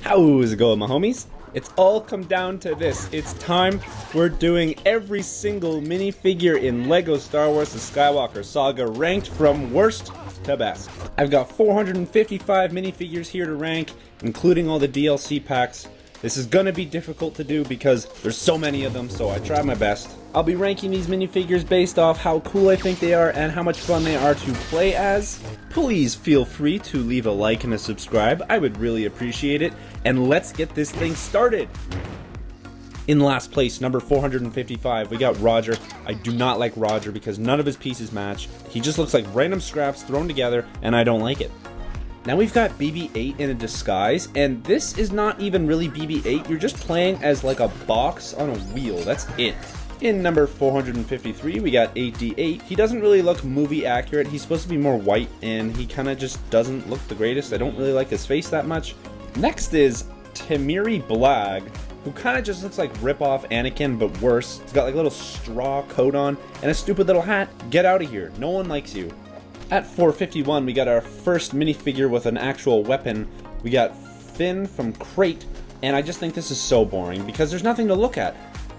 How's it going, my homies? It's all come down to this. It's time. We're doing every single minifigure in LEGO Star Wars The Skywalker Saga ranked from worst to best. I've got 455 minifigures here to rank, including all the DLC packs. This is gonna be difficult to do because there's so many of them, so I try my best. I'll be ranking these minifigures based off how cool I think they are and how much fun they are to play as. Please feel free to leave a like and a subscribe. I would really appreciate it. And let's get this thing started. In last place, number 455, we got Roger. I do not like Roger because none of his pieces match. He just looks like random scraps thrown together, and I don't like it. Now we've got BB-8 in a disguise, and this is not even really BB-8. You're just playing as like a box on a wheel. That's it. In number 453, we got 8D8. He doesn't really look movie accurate. He's supposed to be more white, and he kind of just doesn't look the greatest. I don't really like his face that much. Next is Temiri Blag, who kind of just looks like rip-off Anakin, but worse. He's got like a little straw coat on and a stupid little hat. Get out of here. No one likes you. At 451, we got our first minifigure with an actual weapon. We got Finn from Crate, and I just think this is so boring because there's nothing to look at.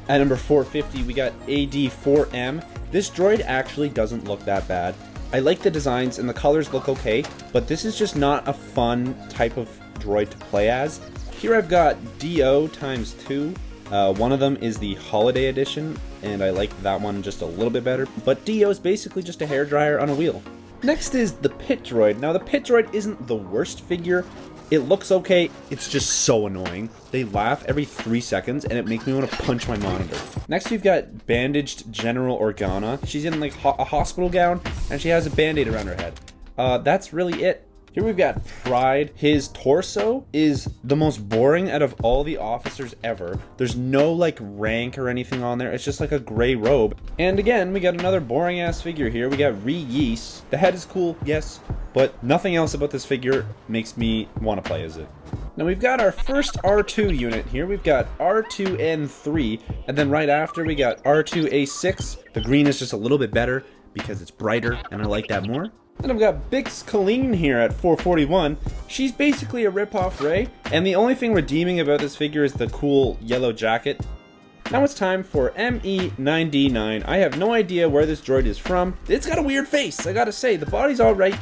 At number 450, we got AD4M. This droid actually doesn't look that bad. I like the designs and the colors look okay, but this is just not a fun type of droid to play as. Here I've got DO times 2. One of them is the Holiday Edition, and I like that one just a little bit better, but DO is basically just a hairdryer on a wheel. Next is the Pit Droid. Now the Pit Droid isn't the worst figure. It looks okay, it's just so annoying. They laugh every 3 seconds and it makes me want to punch my monitor. Next we've got Bandaged General Organa. She's in like a hospital gown and she has a band-aid around her head. That's really it. Here we've got Pride. His torso is the most boring out of all the officers ever. There's no like rank or anything on there. It's just like a gray robe. And again, we got another boring ass figure here. We got Reese. The head is cool, yes, but nothing else about this figure makes me want to play as it. Now we've got our first R2 unit here. We've got R2N3, and then right after we got R2A6. The green is just a little bit better because it's brighter, and I like that more. Then I've got Bix Colleen here at 441. She's basically a rip-off Rey, and the only thing redeeming about this figure is the cool yellow jacket. Now it's time for ME9D9. I have no idea where this droid is from. It's got a weird face, I gotta say. The body's alright.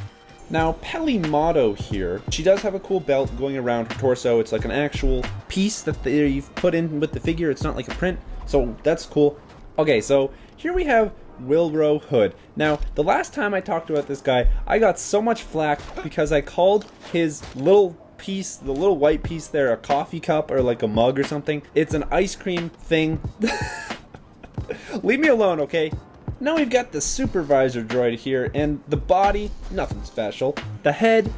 Now, Pelimato here. She does have a cool belt going around her torso. It's like an actual piece that you've put in with the figure. It's not like a print, so that's cool. Okay, so here we have Wilro Hood. Now, the last time I talked about this guy, I got so much flack because I called his little piece, the little white piece there, a coffee cup or like a mug or something. It's an ice cream thing. Leave me alone, okay? Now we've got the supervisor droid here, and the body, nothing special. The head,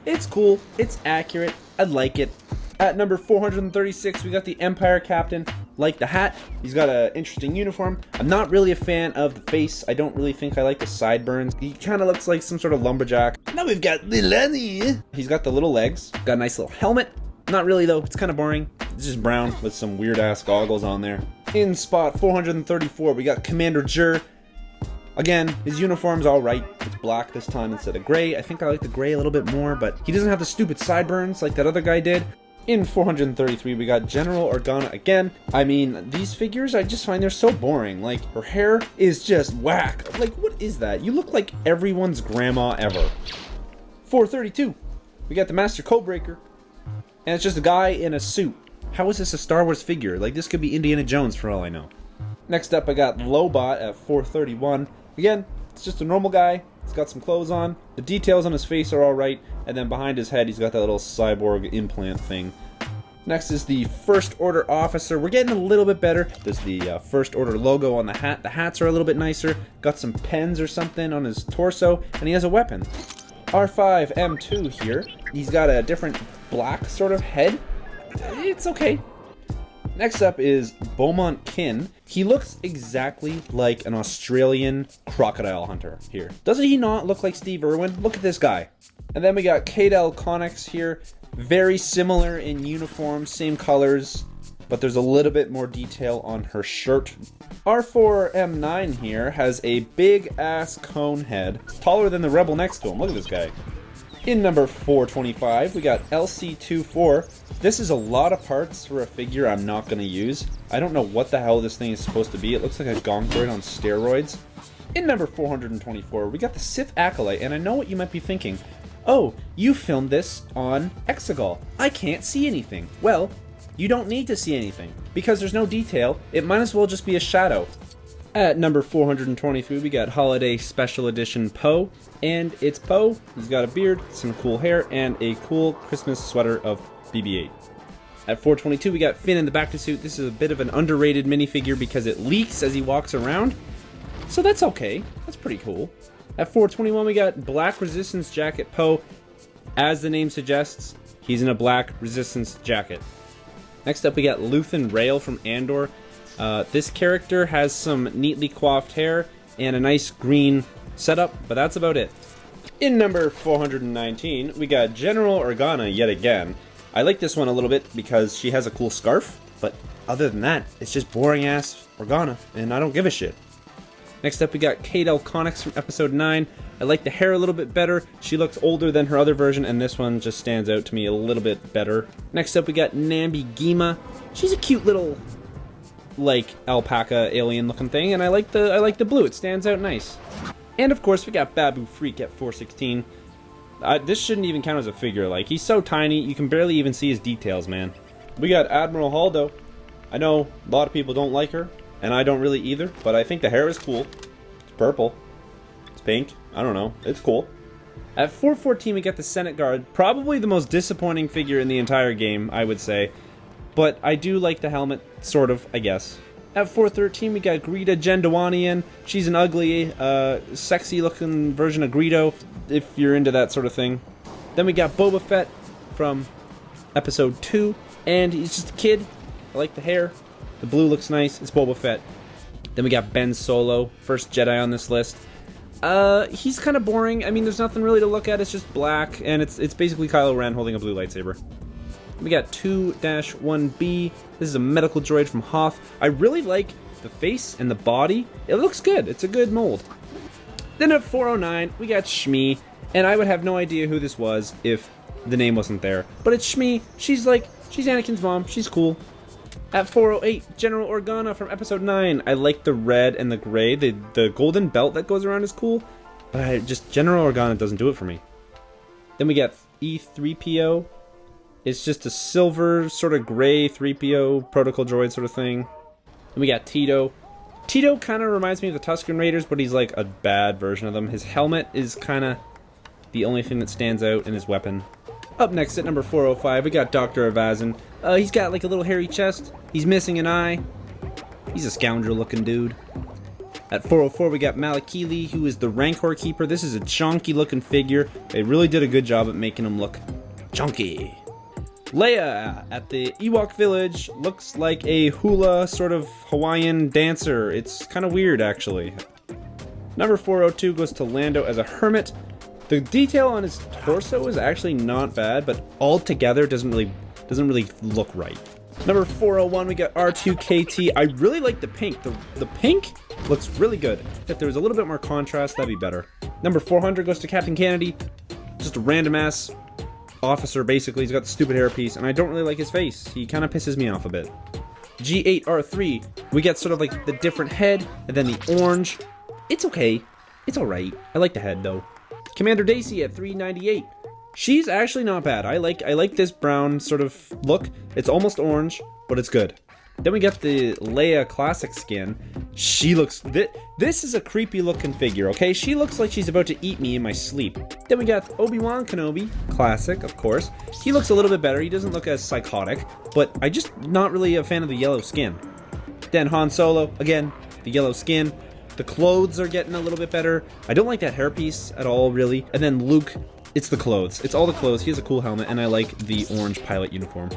it's cool, it's accurate, I like it. At number 436, we got the Empire Captain. Like the hat, he's got an interesting uniform. I'm not really a fan of the face. I don't really think I like the sideburns. He kind of looks like some sort of lumberjack. Now we've got Lilani. He's got the little legs, got a nice little helmet. Not really though, it's kind of boring. It's just brown with some weird ass goggles on there. In spot 434, we got Commander Jur. Again, his uniform's alright. It's black this time instead of gray. I think I like the gray a little bit more, but he doesn't have the stupid sideburns like that other guy did. In 433, we got General Organa again. I mean, these figures, I just find they're so boring. Like, her hair is just whack. Like, what is that? You look like everyone's grandma ever. 432, we got the Master Codebreaker. And it's just a guy in a suit. How is this a Star Wars figure? Like, this could be Indiana Jones for all I know. Next up, I got Lobot at 431. Again, it's just a normal guy. He's got some clothes on. The details on his face are alright. And then behind his head, he's got that little cyborg implant thing. Next is the First Order Officer. We're getting a little bit better. There's the First Order logo on the hat. The hats are a little bit nicer. Got some pens or something on his torso. And he has a weapon. R5M2 here. He's got a different black sort of head. It's okay. Next up is Beaumont Kin. He looks exactly like an Australian crocodile hunter here. Doesn't he not look like Steve Irwin? Look at this guy. And then we got Kadel Connix here. Very similar in uniform, same colors, but there's a little bit more detail on her shirt. R4M9 here has a big ass cone head. It's taller than the Rebel next to him. Look at this guy. In number 425, we got LC24. This is a lot of parts for a figure I'm not going to use. I don't know what the hell this thing is supposed to be. It looks like a gonkoid on steroids. In number 424, we got the Sith Acolyte, and I know what you might be thinking. Oh, you filmed this on Exegol. I can't see anything. Well, you don't need to see anything, because there's no detail. It might as well just be a shadow. At number 423, we got Holiday Special Edition Poe, and it's Poe. He's got a beard, some cool hair, and a cool Christmas sweater of BB-8. At 422, we got Finn in the back to suit. This is a bit of an underrated minifigure because it leaks as he walks around, so that's okay. That's pretty cool. At 421, we got Black Resistance Jacket Poe. As the name suggests, he's in a black Resistance jacket. Next up, we got Luthen Rail from Andor. This character has some neatly coiffed hair and a nice green setup, but that's about it. In number 419, we got General Organa yet again. I like this one a little bit because she has a cool scarf, but other than that, it's just boring-ass Organa, and I don't give a shit. Next up, we got Kate Elconix from Episode 9. I like the hair a little bit better. She looks older than her other version, and this one just stands out to me a little bit better. Next up, we got Nambi Gima. She's a cute little, like, alpaca alien-looking thing, and I like the blue. It stands out nice. And of course, we got Babu Freak at 416. This shouldn't even count as a figure. Like, he's so tiny, you can barely even see his details, man. We got Admiral Haldo. I know a lot of people don't like her, and I don't really either, but I think the hair is cool. It's purple. It's pink. I don't know. It's cool. At 414, we got the Senate Guard. Probably the most disappointing figure in the entire game, I would say. But I do like the helmet, sort of, I guess. At 413, we got Greeta Jendawanian. She's an ugly, sexy-looking version of Greedo, if you're into that sort of thing. Then we got Boba Fett from Episode 2, and he's just a kid. I like the hair. The blue looks nice. It's Boba Fett. Then we got Ben Solo, first Jedi on this list. He's kind of boring. I mean, there's nothing really to look at. It's just black, and it's basically Kylo Ren holding a blue lightsaber. We got 2-1B. This is a medical droid from Hoth. I really like the face and the body. It looks good. It's a good mold. Then at 409, we got Shmi, and I would have no idea who this was if the name wasn't there. But it's Shmi. She's Anakin's mom. She's cool. At 408, General Organa from Episode 9. I like the red and the gray. The golden belt that goes around is cool, but General Organa doesn't do it for me. Then we got E3PO. It's just a silver, sort of gray 3PO protocol droid sort of thing. Then we got Tito. Tito kind of reminds me of the Tusken Raiders, but he's like a bad version of them. His helmet is kind of the only thing that stands out in his weapon. Up next at number 405, we got Dr. Avazin. He's got like a little hairy chest. He's missing an eye. He's a scoundrel-looking dude. At 404, we got Malakili, who is the Rancor Keeper. This is a chunky-looking figure. They really did a good job at making him look chunky. Leia at the Ewok Village looks like a hula sort of Hawaiian dancer. It's kind of weird, actually. Number 402 goes to Lando as a hermit. The detail on his torso is actually not bad, but altogether doesn't really look right. Number 401, we got R2KT. I really like the pink. The pink looks really good. If there was a little bit more contrast, that'd be better. Number 400 goes to Captain Kennedy. Just a random ass officer, basically. He's got the stupid hairpiece, and I don't really like his face. He kind of pisses me off a bit. G8R3, we get sort of like the different head, and then the orange. It's okay. It's alright. I like the head, though. Commander Daisy at 398. She's actually not bad. I like this brown sort of look. It's almost orange, but it's good. Then we got the Leia classic skin. She looks... This is a creepy looking figure, okay? She looks like she's about to eat me in my sleep. Then we got Obi-Wan Kenobi. Classic, of course. He looks a little bit better. He doesn't look as psychotic, but I just not really a fan of the yellow skin. Then Han Solo. Again, the yellow skin. The clothes are getting a little bit better. I don't like that hairpiece at all, really. And then Luke, it's the clothes. It's all the clothes. He has a cool helmet, and I like the orange pilot uniform.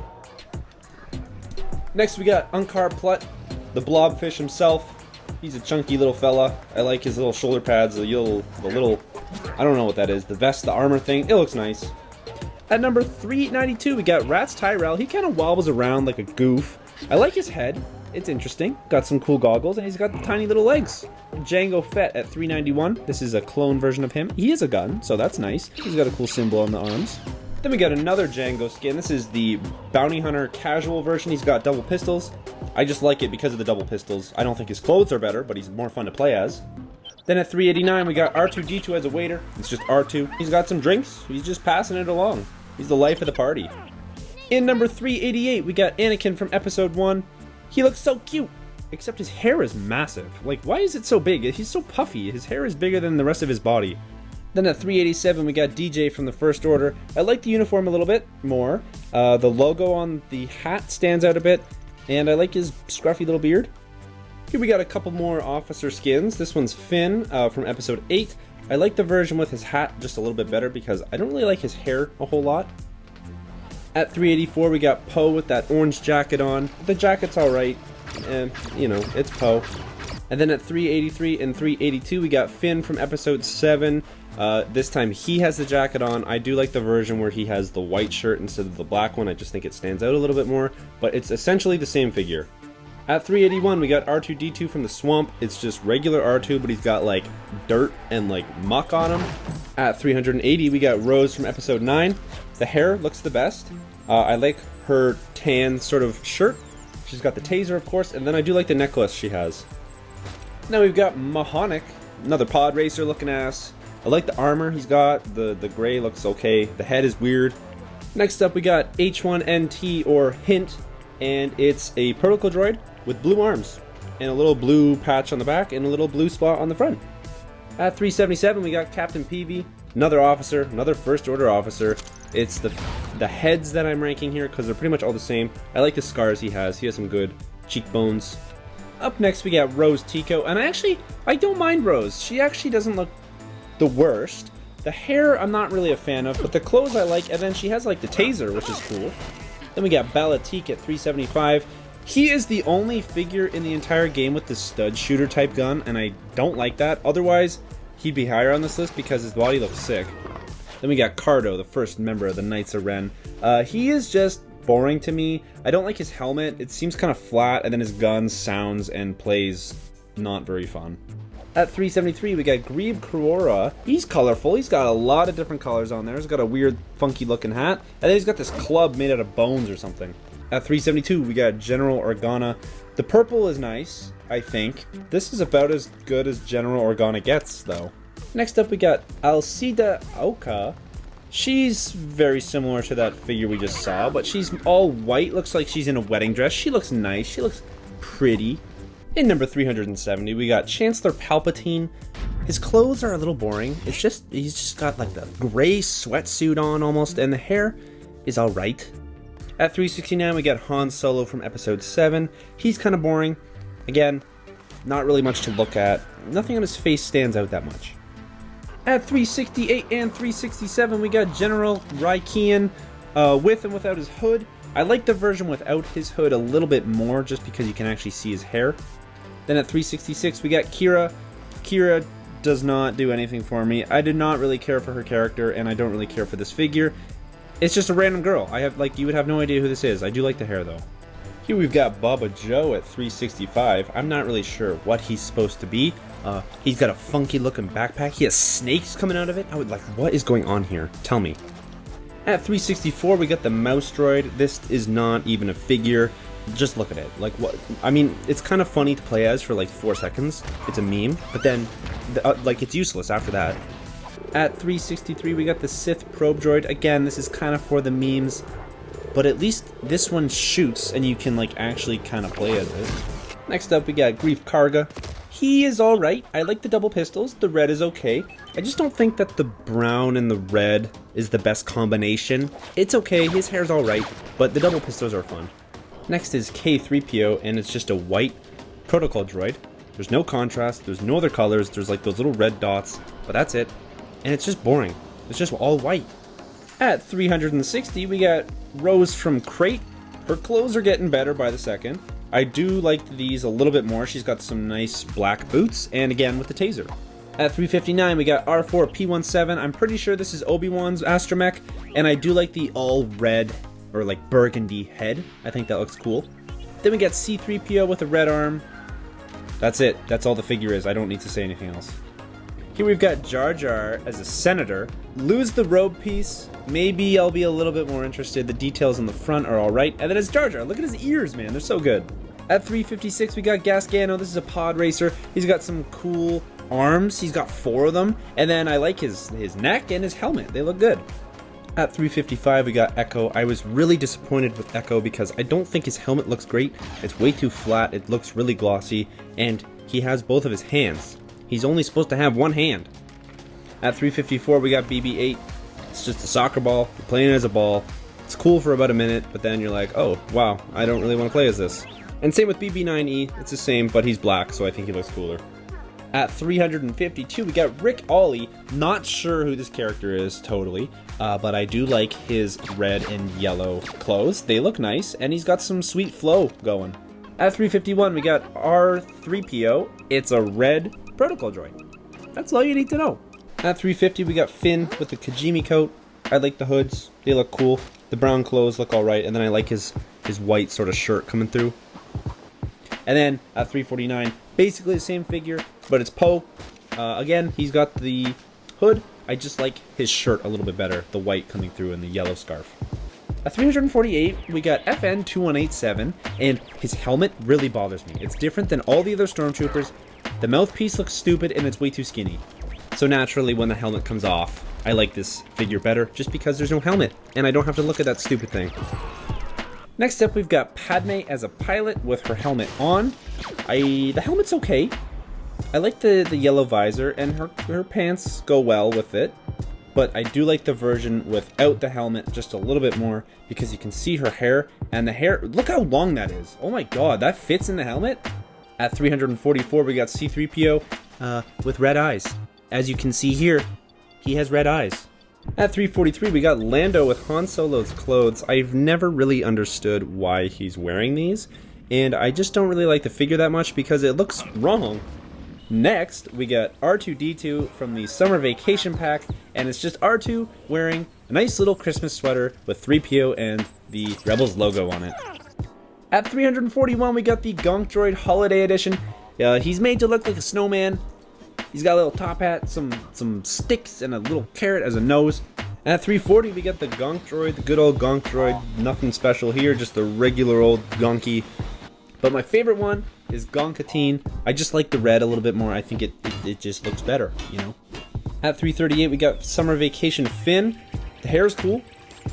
Next, we got Unkar Plutt, the blobfish himself. He's a chunky little fella. I like his little shoulder pads, the little, I don't know what that is, the vest, the armor thing. It looks nice. At number 392, we got Rats Tyrell. He kind of wobbles around like a goof. I like his head. It's interesting. Got some cool goggles, and he's got the tiny little legs. Jango Fett at 391. This is a clone version of him. He has a gun, so that's nice. He's got a cool symbol on the arms. Then we got another Jango skin. This is the Bounty Hunter casual version. He's got double pistols. I just like it because of the double pistols. I don't think his clothes are better, but he's more fun to play as. Then at 389, we got R2-D2 as a waiter. It's just R2. He's got some drinks. He's just passing it along. He's the life of the party. In number 388, we got Anakin from Episode 1. He looks so cute, except his hair is massive. Like, why is it so big? He's so puffy. His hair is bigger than the rest of his body. Then at 387, we got DJ from the First Order. I like the uniform a little bit more. The logo on the hat stands out a bit, and I like his scruffy little beard. Here we got a couple more officer skins. This one's Finn from Episode 8. I like the version with his hat just a little bit better because I don't really like his hair a whole lot. At 384, we got Poe with that orange jacket on. The jacket's alright, and, you know, it's Poe. And then at 383 and 382, we got Finn from Episode 7. This time he has the jacket on. I do like the version where he has the white shirt instead of the black one. I just think it stands out a little bit more, but it's essentially the same figure. At 381, we got R2-D2 from the Swamp. It's just regular R2, but he's got like dirt and like muck on him. At 380, we got Rose from Episode 9. The hair looks the best. I like her tan sort of shirt. She's got the taser, of course, and then I do like the necklace she has. Now we've got Mahonic, another pod racer looking ass. I like the armor he's got. The gray looks okay. The head is weird. Next up, we got H1NT or Hint, and it's a protocol droid with blue arms and a little blue patch on the back and a little blue spot on the front. At 377, we got Captain Peavy, another officer, another First Order officer. It's the heads that I'm ranking here because they're pretty much all the same. I like the scars he has. He has some good cheekbones. Up next, we got Rose Tico, and I don't mind Rose. She actually doesn't look the worst. The hair I'm not really a fan of, but the clothes I like, and then she has like the taser, which is cool. Then we got Balatique at 375. He is the only figure in the entire game with the stud shooter type gun, and I don't like that. Otherwise, he'd be higher on this list because his body looks sick. Then we got Cardo, the first member of the Knights of Ren. He is just boring to me. I don't like his helmet. It seems kind of flat, and then his gun sounds and plays not very fun. At 373, we got Grieve Karora. He's colorful. He's got a lot of different colors on there. He's got a weird, funky looking hat. And then he's got this club made out of bones or something. At 372, we got General Organa. The purple is nice, I think. This is about as good as General Organa gets, though. Next up, we got Alcida Oka. She's very similar to that figure we just saw, but she's all white. Looks like she's in a wedding dress. She looks nice. She looks pretty. In number 370, we got Chancellor Palpatine. His clothes are a little boring. He's just got like the gray sweatsuit on almost, and the hair is alright. At 369, we got Han Solo from Episode 7. He's kind of boring. Again, not really much to look at. Nothing on his face stands out that much. At 368 and 367, we got General Rykian with and without his hood. I like the version without his hood a little bit more just because you can actually see his hair. Then at 366, we got Kira. Kira does not do anything for me. I did not really care for her character, and I don't really care for this figure. It's just a random girl. You would have no idea who this is. I do like the hair, though. Here we've got Baba Joe at 365. I'm not really sure what he's supposed to be. He's got a funky looking backpack. He has snakes coming out of it. What is going on here? Tell me. At 364, we got the mouse droid. This is not even a figure. Just look at it. It's kind of funny to play as for like 4 seconds. It's a meme, but then, it's useless after that. At 363, we got the Sith probe droid. Again, this is kind of for the memes, but at least this one shoots and you can actually kind of play as it. Next up, we got Grief Karga. He is alright. I like the double pistols. The red is okay. I just don't think that the brown and the red is the best combination. It's okay, his hair's alright, but the double pistols are fun. Next is K3PO, and it's just a white protocol droid. There's no contrast, there's no other colors, there's those little red dots, but that's it. And it's just boring. It's just all white. At 360, we got Rose from Crate. Her clothes are getting better by the second. I do like these a little bit more. She's got some nice black boots, and again with the taser. At 359, we got R4P17. I'm pretty sure this is Obi-Wan's astromech, and I do like the all red or burgundy head. I think that looks cool. Then we got C-3PO with a red arm. That's it. That's all the figure is. I don't need to say anything else. Here we've got Jar Jar as a senator. Lose the robe piece. Maybe I'll be a little bit more interested. The details on the front are alright. And then it's Jar Jar. Look at his ears, man. They're so good. At 356, we got Gasgano. This is a pod racer. He's got some cool arms. He's got 4 of them. And then I like his neck and his helmet. They look good. At 355, we got Echo. I was really disappointed with Echo because I don't think his helmet looks great. It's way too flat. It looks really glossy. And he has both of his hands. He's only supposed to have one hand. At 354, we got BB-8. It's just a soccer ball. You're playing it as a ball. It's cool for about a minute, but then you're like, oh, wow, I don't really want to play as this. And same with BB-9E. It's the same, but he's black, so I think he looks cooler. At 352, we got Rick Ollie. Not sure who this character is, totally. But I do like his red and yellow clothes. They look nice, and he's got some sweet flow going. At 351, we got R3PO. It's a red protocol droid. That's all you need to know. At 350, we got Finn with the Kajimi coat. I like the hoods. They look cool. The brown clothes look alright, and then I like his white sort of shirt coming through. And then at 349, basically the same figure, but it's Poe. Again, he's got the hood. I just like his shirt a little bit better, the white coming through and the yellow scarf. At 348, we got FN2187, and his helmet really bothers me. It's different than all the other Stormtroopers. The mouthpiece looks stupid and it's way too skinny. So naturally, when the helmet comes off, I like this figure better just because there's no helmet, and I don't have to look at that stupid thing. Next up, we've got Padme as a pilot with her helmet on. The helmet's okay. I like the yellow visor, and her pants go well with it. But I do like the version without the helmet just a little bit more because you can see her hair, and the hair, look how long that is. Oh my god, that fits in the helmet? At 344, we got C-3PO with red eyes. As you can see here, he has red eyes. At 343, we got Lando with Han Solo's clothes. I've never really understood why he's wearing these, and I just don't really like the figure that much because it looks wrong. Next, we got R2-D2 from the Summer Vacation Pack, and it's just R2 wearing a nice little Christmas sweater with 3PO and the Rebels logo on it. At 341, we got the Gonk Droid Holiday Edition. He's made to look like a snowman. He's got a little top hat, some sticks, and a little carrot as a nose. And at 340, we got the Gonk Droid, the good old Gonk Droid. Nothing special here, just the regular old Gonky. But my favorite one is Gonkatine. I just like the red a little bit more. I think it just looks better, you know. At 338, we got Summer Vacation Finn. The hair is cool,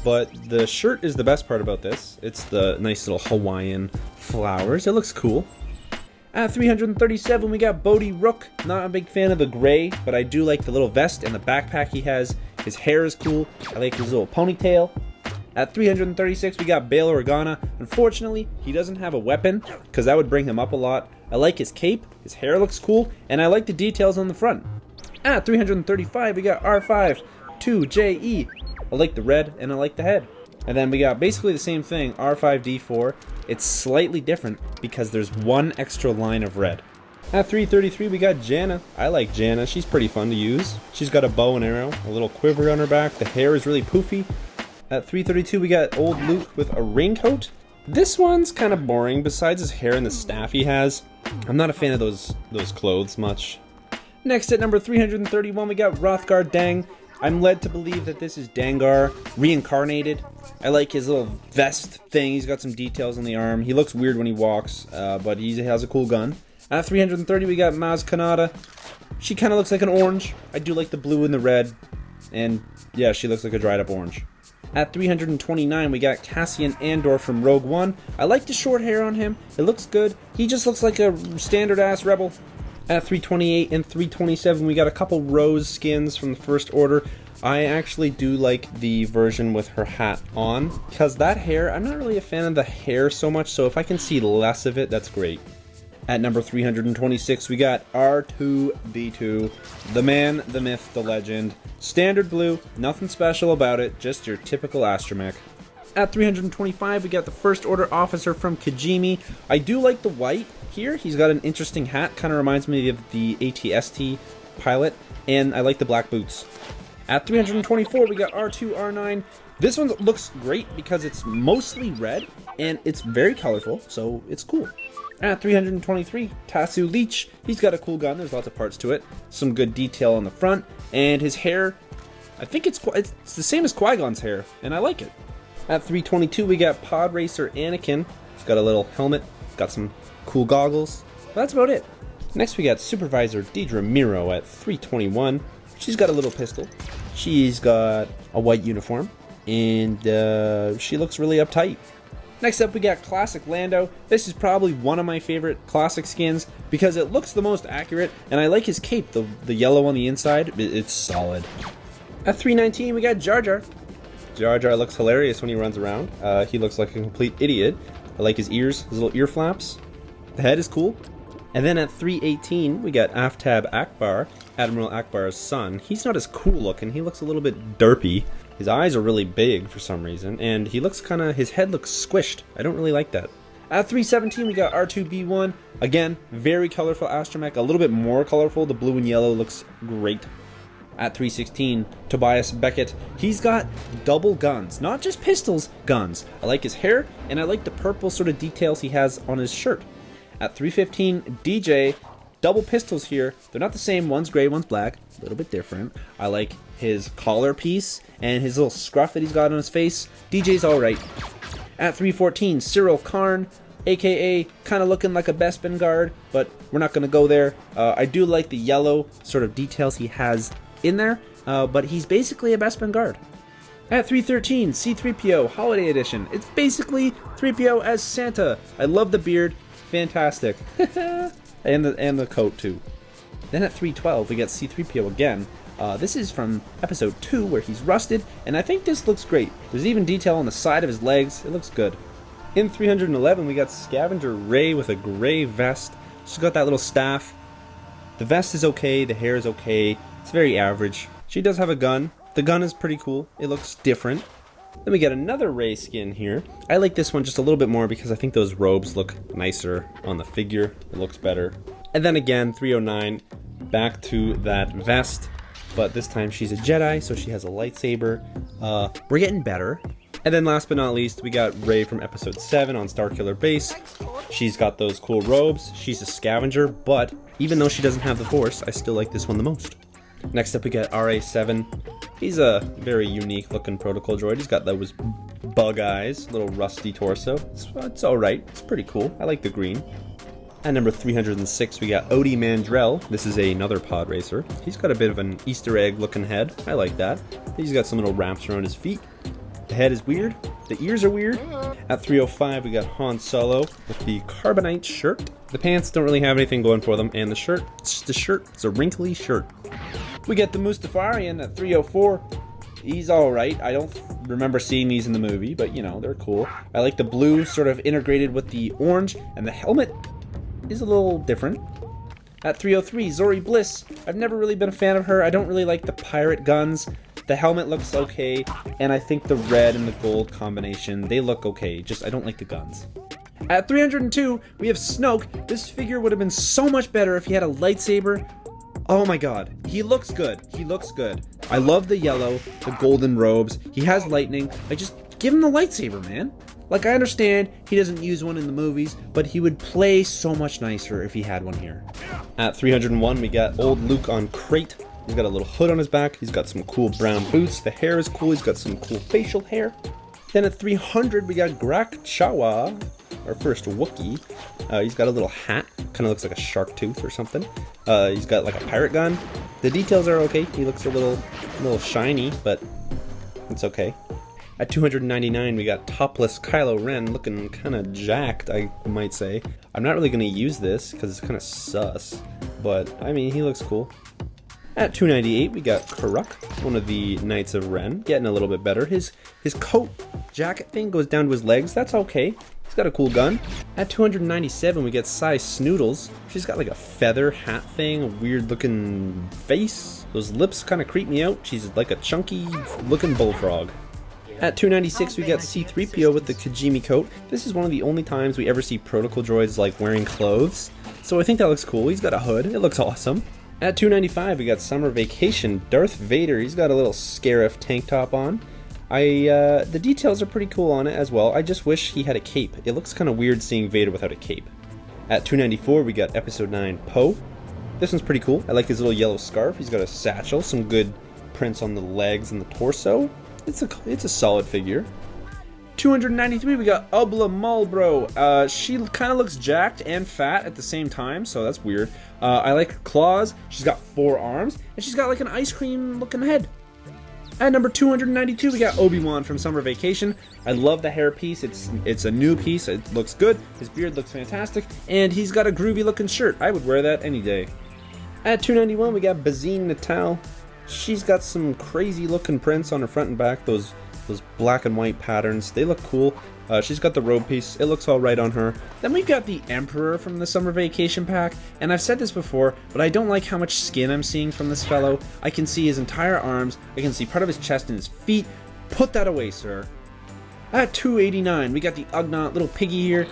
but the shirt is the best part about this. It's the nice little Hawaiian flowers. It looks cool. At 337, we got Bodhi Rook. Not a big fan of the gray, but I do like the little vest and the backpack he has. His hair is cool. I like his little ponytail. At 336, we got Bail Organa. Unfortunately, he doesn't have a weapon, because that would bring him up a lot. I like his cape, his hair looks cool, and I like the details on the front. At 335, we got R5-2JE. I like the red, and I like the head. And then we got basically the same thing, R5-D4. It's slightly different, because there's one extra line of red. At 333, we got Janna. I like Janna, she's pretty fun to use. She's got a bow and arrow, a little quiver on her back, the hair is really poofy. At 332, we got old Luke with a raincoat. This one's kind of boring, besides his hair and the staff he has. I'm not a fan of those clothes much. Next at number 331, we got Hrothgar Dang. I'm led to believe that this is Dangar reincarnated. I like his little vest thing. He's got some details on the arm. He looks weird when he walks, but he has a cool gun. At 330, we got Maz Kanata. She kind of looks like an orange. I do like the blue and the red. And yeah, she looks like a dried up orange. At 329, we got Cassian Andor from Rogue One. I like the short hair on him. It looks good. He just looks like a standard-ass rebel. At 328 and 327, we got a couple Rose skins from the First Order. I actually do like the version with her hat on, because that hair, I'm not really a fan of the hair so much, so if I can see less of it, that's great. At number 326, we got R2-D2, the man, the myth, the legend. Standard blue, nothing special about it, just your typical astromech. At 325, we got the First Order officer from Kijimi. I do like the white here. He's got an interesting hat, kind of reminds me of the ATST pilot, and I like the black boots. At 324, we got R2-R9. This one looks great because it's mostly red and it's very colorful, so it's cool. At 323, Tassu Leech. He's got a cool gun. There's lots of parts to it. Some good detail on the front, and his hair, I think it's the same as Qui-Gon's hair, and I like it. At 322, we got Pod Racer Anakin. He's got a little helmet, got some cool goggles. That's about it. Next, we got Supervisor Deidre Miro at 321. She's got a little pistol. She's got a white uniform, and she looks really uptight. Next up, we got Classic Lando. This is probably one of my favorite classic skins because it looks the most accurate, and I like his cape, the yellow on the inside. It's solid. At 319, we got Jar Jar. Jar Jar looks hilarious when he runs around. He looks like a complete idiot. I like his ears, his little ear flaps. The head is cool. And then at 318, we got Aftab Akbar, Admiral Akbar's son. He's not as cool looking. He looks a little bit derpy. His eyes are really big for some reason, and he looks his head looks squished. I don't really like that. At 317, we got R2B1. Again, very colorful astromech, a little bit more colorful. The blue and yellow looks great. At 316, Tobias Beckett. He's got double guns, not just pistols, guns. I like his hair, and I like the purple sort of details he has on his shirt. At 315, DJ. Double pistols here. They're not the same. One's gray, one's black. A little bit different. I like his collar piece and his little scruff that he's got on his face. DJ's alright. At 314, Cyril Karn, aka kind of looking like a Bespin guard, but we're not going to go there. I do like the yellow sort of details he has in there, but he's basically a Bespin guard. At 313, C-3PO Holiday Edition. It's basically 3PO as Santa. I love the beard. Fantastic. and the coat too. Then at 312 we get C-3PO again. This is from episode 2 where he's rusted, and I think this looks great. There's even detail on the side of his legs. It looks good. In 311 we got Scavenger Rey with a gray vest. She's got that little staff. The vest is okay, the hair is okay. It's very average. She does have a gun. The gun is pretty cool. It looks different. Then we get another Rey skin here. I like this one just a little bit more because I think those robes look nicer on the figure. It looks better. And then again, 309, back to that vest, but this time she's a Jedi, so she has a lightsaber. We're getting better. And then last but not least, we got Rey from episode 7 on Starkiller Base. She's got those cool robes. She's a scavenger, but even though she doesn't have the Force, I still like this one the most. Next up we got RA7. He's a very unique looking protocol droid. He's got those bug eyes, little rusty torso. It's alright. It's pretty cool. I like the green. At number 306 we got Odie Mandrell. This is another pod racer. He's got a bit of an Easter egg looking head. I like that. He's got some little wraps around his feet. The head is weird. The ears are weird. At 305 we got Han Solo with the carbonite shirt. The pants don't really have anything going for them, and the shirt, it's just a shirt. It's a wrinkly shirt. We get the Mustafarian at 304. He's alright. I don't remember seeing these in the movie, but you know, they're cool. I like the blue sort of integrated with the orange, and the helmet is a little different. At 303, Zori Bliss. I've never really been a fan of her. I don't really like the pirate guns. The helmet looks okay, and I think the red and the gold combination, they look okay. Just, I don't like the guns. At 302, we have Snoke. This figure would have been so much better if he had a lightsaber. Oh my god, he looks good. He looks good. I love the yellow, the golden robes. He has lightning. Just give him the lightsaber, man. Like, I understand he doesn't use one in the movies, but he would play so much nicer if he had one here. At 301, we got old Luke on crate. He's got a little hood on his back. He's got some cool brown boots. The hair is cool. He's got some cool facial hair. Then at 300, we got Grak Chawa, our first Wookiee. He's got a little hat. Kind of looks like a shark tooth or something. He's got like a pirate gun. The details are okay. He looks a little shiny, but it's okay. At 299, we got topless Kylo Ren, looking kind of jacked, I might say. I'm not really going to use this because it's kind of sus, but I mean, he looks cool. At 298, we got Karuk, one of the Knights of Ren, getting a little bit better. His coat jacket thing goes down to his legs. That's okay. He's got a cool gun. At 297, we get Sai Snoodles. She's got like a feather hat thing, a weird looking face. Those lips kind of creep me out. She's like a chunky looking bullfrog. At 296, we got C-3PO with the Kijimi coat. This is one of the only times we ever see protocol droids like wearing clothes. So I think that looks cool. He's got a hood. It looks awesome. At 295, we got Summer Vacation Darth Vader. He's got a little Scarif tank top on. The details are pretty cool on it as well. I just wish he had a cape. It looks kind of weird seeing Vader without a cape. At 294, we got Episode 9 Poe. This one's pretty cool. I like his little yellow scarf. He's got a satchel, some good prints on the legs and the torso. It's a solid figure. 293, we got Ubla Marlboro. She kind of looks jacked and fat at the same time, so that's weird. I like her claws. She's got 4 arms, and she's got like an ice cream looking head. At number 292, we got Obi-Wan from Summer Vacation. I love the hair piece. It's a new piece. It looks good. His beard looks fantastic, and he's got a groovy looking shirt. I would wear that any day. At 291, we got Bazine Natal. She's got some crazy looking prints on her front and back. Those black and white patterns. They look cool. She's got the robe piece. It looks all right on her. Then we've got the Emperor from the Summer Vacation pack. And I've said this before, but I don't like how much skin I'm seeing from this fellow. I can see his entire arms. I can see part of his chest and his feet. Put that away, sir. At 289, we got the Ugnaught little piggy here.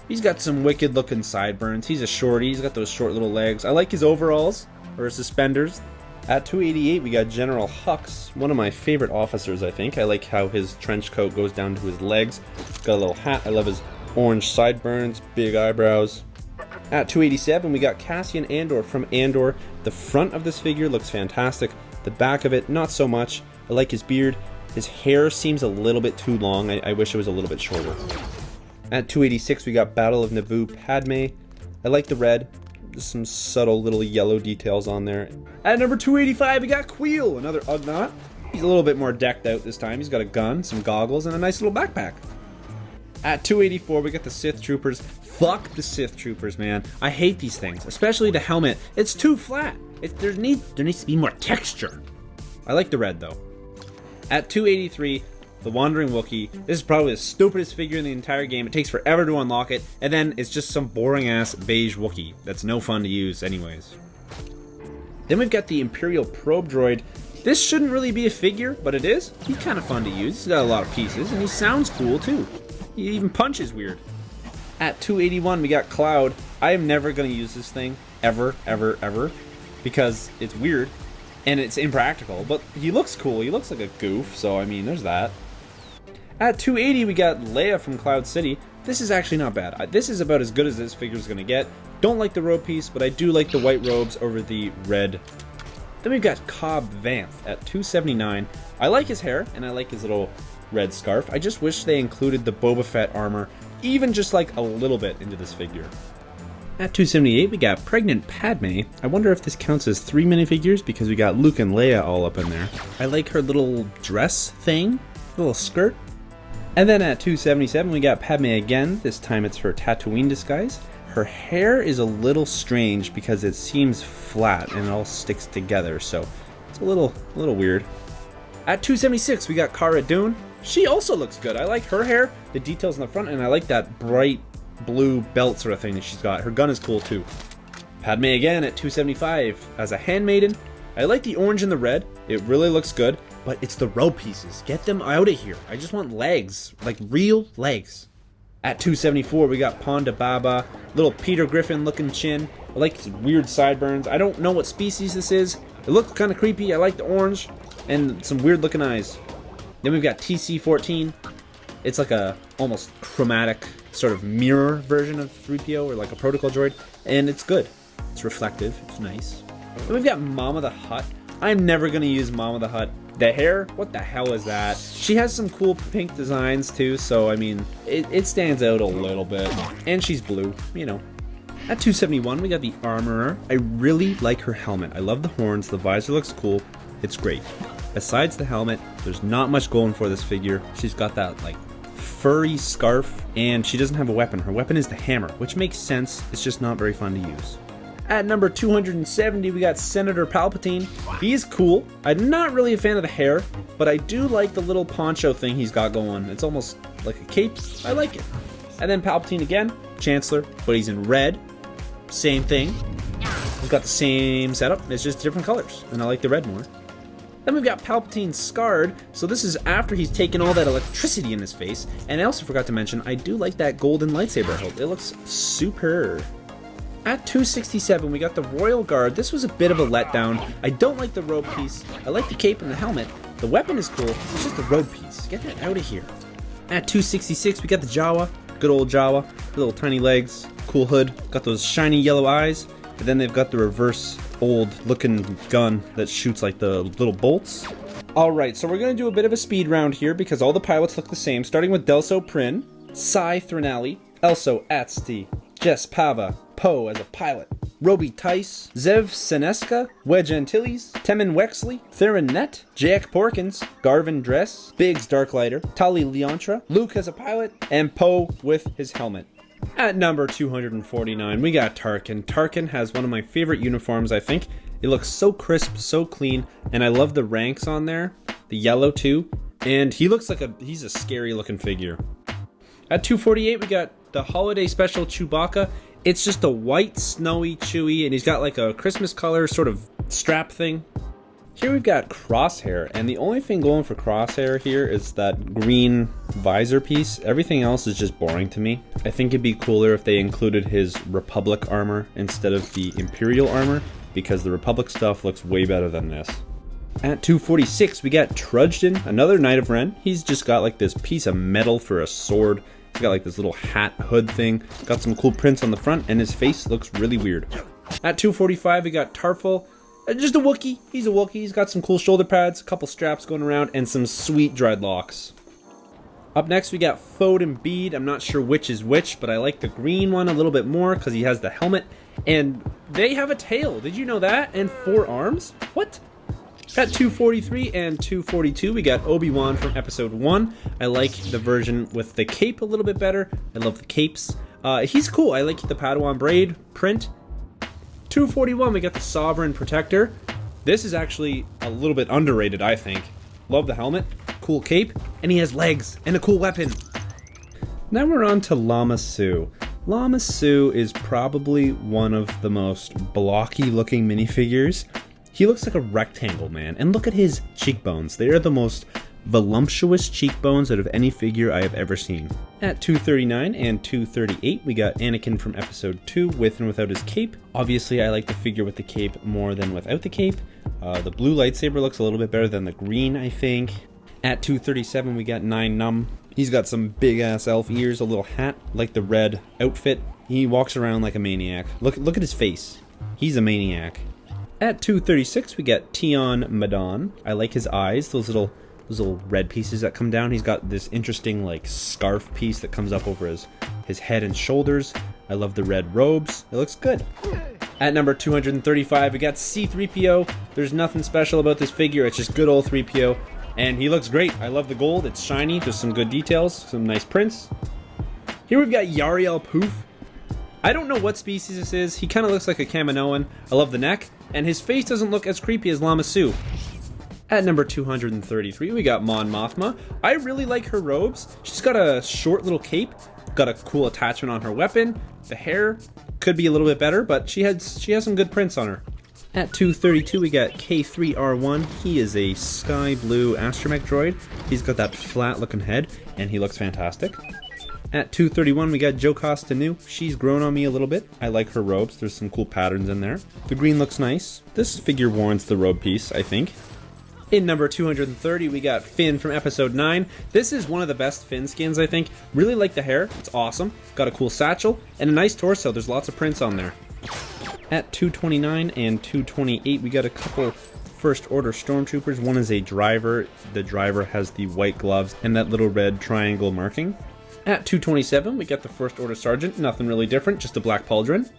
He's got some wicked looking sideburns. He's a shorty. He's got those short little legs. I like his overalls, or his suspenders. At 288, we got General Hux, one of my favorite officers, I think. I like how his trench coat goes down to his legs. Got a little hat. I love his orange sideburns, big eyebrows. At 287, we got Cassian Andor from Andor. The front of this figure looks fantastic. The back of it, not so much. I like his beard. His hair seems a little bit too long. I wish it was a little bit shorter. At 286, we got Battle of Naboo Padme. I like the red. Just some subtle little yellow details on there. At number 285, we got Queel, another Ugnaught. He's a little bit more decked out this time. He's got a gun, some goggles, and a nice little backpack. At 284, we got the Sith Troopers. Fuck the Sith Troopers, man. I hate these things, especially the helmet. It's too flat. There needs to be more texture. I like the red, though. At 283, the Wandering Wookiee. This is probably the stupidest figure in the entire game. It takes forever to unlock it, and then it's just some boring-ass beige Wookiee that's no fun to use anyways. Then we've got the Imperial Probe Droid. This shouldn't really be a figure, but it is. He's kind of fun to use. He's got a lot of pieces, and he sounds cool, too. He even punches weird. At 281, we got Cloud. I am never going to use this thing, ever, ever, ever, because it's weird, and it's impractical, but he looks cool. He looks like a goof, so, I mean, there's that. At 280, we got Leia from Cloud City. This is actually not bad. This is about as good as this figure is going to get. Don't like the robe piece, but I do like the white robes over the red. Then we've got Cobb Vanth at 279. I like his hair, and I like his little red scarf. I just wish they included the Boba Fett armor, even just like a little bit into this figure. At 278, we got Pregnant Padme. I wonder if this counts as 3 minifigures, because we got Luke and Leia all up in there. I like her little dress thing, little skirt. And then at 277, we got Padme again. This time it's her Tatooine disguise. Her hair is a little strange because it seems flat and it all sticks together, so it's a little weird. At 276, we got Cara Dune. She also looks good. I like her hair, the details in the front, and I like that bright blue belt sort of thing that she's got. Her gun is cool too. Padme again at 275 as a handmaiden. I like the orange and the red. It really looks good. But it's the robe pieces. Get them out of here. I just want legs. Like real legs. At 274, we got Ponda Baba. Little Peter Griffin looking chin. I like his weird sideburns. I don't know what species this is. It looks kind of creepy. I like the orange. And some weird looking eyes. Then we've got TC-14. It's like a almost chromatic sort of mirror version of 3PO or like a protocol droid. And it's good. It's reflective. It's nice. Then we've got Mama the Hutt. I'm never going to use Mama the Hutt. The hair, what the hell is that? She has some cool pink designs too, so I mean, it stands out a little bit. And she's blue, you know. At 271, we got the Armorer. I really like her helmet. I love the horns, the visor looks cool. It's great. Besides the helmet, there's not much going for this figure. She's got that like furry scarf, and she doesn't have a weapon. Her weapon is the hammer, which makes sense. It's just not very fun to use. At number 270, we got Senator Palpatine. He's cool. I'm not really a fan of the hair, but I do like the little poncho thing he's got going. It's almost like a cape. I like it. And then Palpatine again, Chancellor, but he's in red. Same thing. He's got the same setup. It's just different colors, and I like the red more. Then we've got Palpatine Scarred. So this is after he's taken all that electricity in his face. And I also forgot to mention, I do like that golden lightsaber hilt. It looks superb. At 267, we got the Royal Guard. This was a bit of a letdown. I don't like the robe piece. I like the cape and the helmet, The weapon is cool, it's just the robe piece. Get that out of here. At 266, we got the Jawa. Good old Jawa. Little tiny legs, cool hood, got those shiny yellow eyes. And then they've got the reverse old looking gun that shoots like the little bolts. Alright, so we're going to do a bit of a speed round here because all the pilots look the same, starting with Delso Prin, Sai Threnali, Elso Atsti, Jess Pava, Poe as a pilot, Roby Tice, Zev Seneska, Wedge Antilles, Temin Wexley, Theron Net, Jack Porkins, Garvin Dress, Biggs Darklighter, Tali Leontra, Luke as a pilot, and Poe with his helmet. At number 249, we got Tarkin. Tarkin has one of my favorite uniforms, I think. It looks so crisp, so clean, and I love the ranks on there. The yellow, too. And he looks like he's a scary looking figure. At 248, we got the holiday special Chewbacca. It's just a white, snowy Chewie, and he's got like a Christmas color sort of strap thing. Here we've got Crosshair, and the only thing going for Crosshair here is that green visor piece. Everything else is just boring to me. I think it'd be cooler if they included his Republic armor instead of the Imperial armor, because the Republic stuff looks way better than this. At 246, we got Trudgeon, another Knight of Ren. He's just got like this piece of metal for a sword. He's got like this little hat hood thing. Got some cool prints on the front, and his face looks really weird. At 245, we got Tarful. Just a Wookiee. He's a Wookiee. He's got some cool shoulder pads, a couple straps going around, and some sweet dreadlocks. Up next, we got Foden Bead. I'm not sure which is which, but I like the green one a little bit more because he has the helmet. And they have a tail. Did you know that? And 4 arms? What? At 243 and 242, we got Obi-Wan from Episode 1. I like the version with the cape a little bit better. I love the capes. He's cool. I like the Padawan braid print. 241, we got the Sovereign Protector. This is actually a little bit underrated, I think. Love the helmet, cool cape, and he has legs and a cool weapon. Now we're on to Lama Su. Lama Su is probably one of the most blocky looking minifigures. He looks like a rectangle, man, and look at his cheekbones. They are the most voluptuous cheekbones out of any figure I have ever seen. At 239 and 238, we got Anakin from Episode 2 with and without his cape. Obviously, I like the figure with the cape more than without the cape. The blue lightsaber looks a little bit better than the green, I think. At 237, we got Nine Num. He's got some big-ass elf ears, a little hat, like the red outfit. He walks around like a maniac. Look at his face. He's a maniac. At 236, we got Tion Madon. I like his eyes, those little red pieces that come down. He's got this interesting like scarf piece that comes up over his head and shoulders. I love the red robes. It looks good. At number 235, we got C-3PO. There's nothing special about this figure. It's just good old 3PO. And he looks great. I love the gold. It's shiny. There's some good details. Some nice prints. Here we've got Yariel Poof. I don't know what species this is. He kind of looks like a Kaminoan. I love the neck. And his face doesn't look as creepy as Lama Su. At number 233, we got Mon Mothma. I really like her robes. She's got a short little cape, got a cool attachment on her weapon. The hair could be a little bit better, but she has some good prints on her. At 232, we got K3R1. He is a sky blue astromech droid. He's got that flat looking head, and he looks fantastic. At 231, we got Jocasta Tanu. She's grown on me a little bit. I like her robes. There's some cool patterns in there. The green looks nice. This figure warrants the robe piece, I think. In number 230, we got Finn from Episode 9. This is one of the best Finn skins, I think. Really like the hair. It's awesome. Got a cool satchel and a nice torso. There's lots of prints on there. At 229 and 228, we got a couple First Order Stormtroopers. One is a driver. The driver has the white gloves and that little red triangle marking. At 227, we got the First Order Sergeant. Nothing really different, just a black pauldron.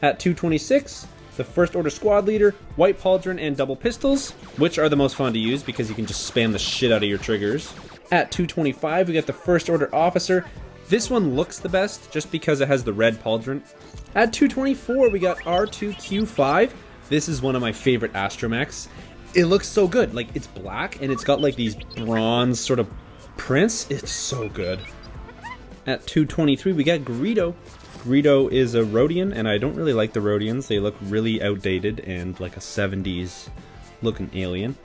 At 226... the First Order Squad Leader, white pauldron, and double pistols, which are the most fun to use because you can just spam the shit out of your triggers. At 225, we got the First Order Officer. This one looks the best just because it has the red pauldron. At 224, we got R2Q5. This is one of my favorite astromechs. It looks so good. Like, it's black, and it's got like these bronze sort of prints. It's so good. At 223, we got Greedo. Greedo is a Rodian, and I don't really like the Rodians. They look really outdated and like a 70s looking alien.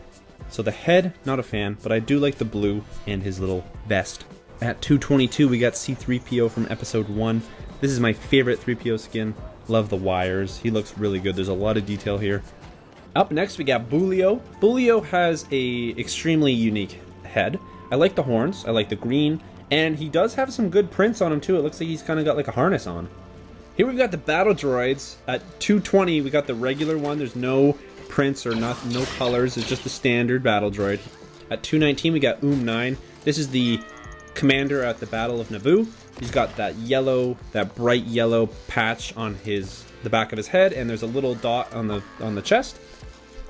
So the head, not a fan, but I do like the blue and his little vest. At 222, we got C-3PO from Episode 1. This is my favorite 3PO skin. Love the wires. He looks really good. There's a lot of detail here. Up next, we got Bulio. Bulio has a extremely unique head. I like the horns, I like the green, and he does have some good prints on him too. It looks like he's kind of got like a harness on. Here we've got the battle droids. At 220, we got the regular one. There's no prints or no colors. It's just the standard battle droid. At 219, we got 9. This is the commander at the Battle of Naboo. He's got that yellow, that bright yellow patch on the back of his head, and there's a little dot on the chest.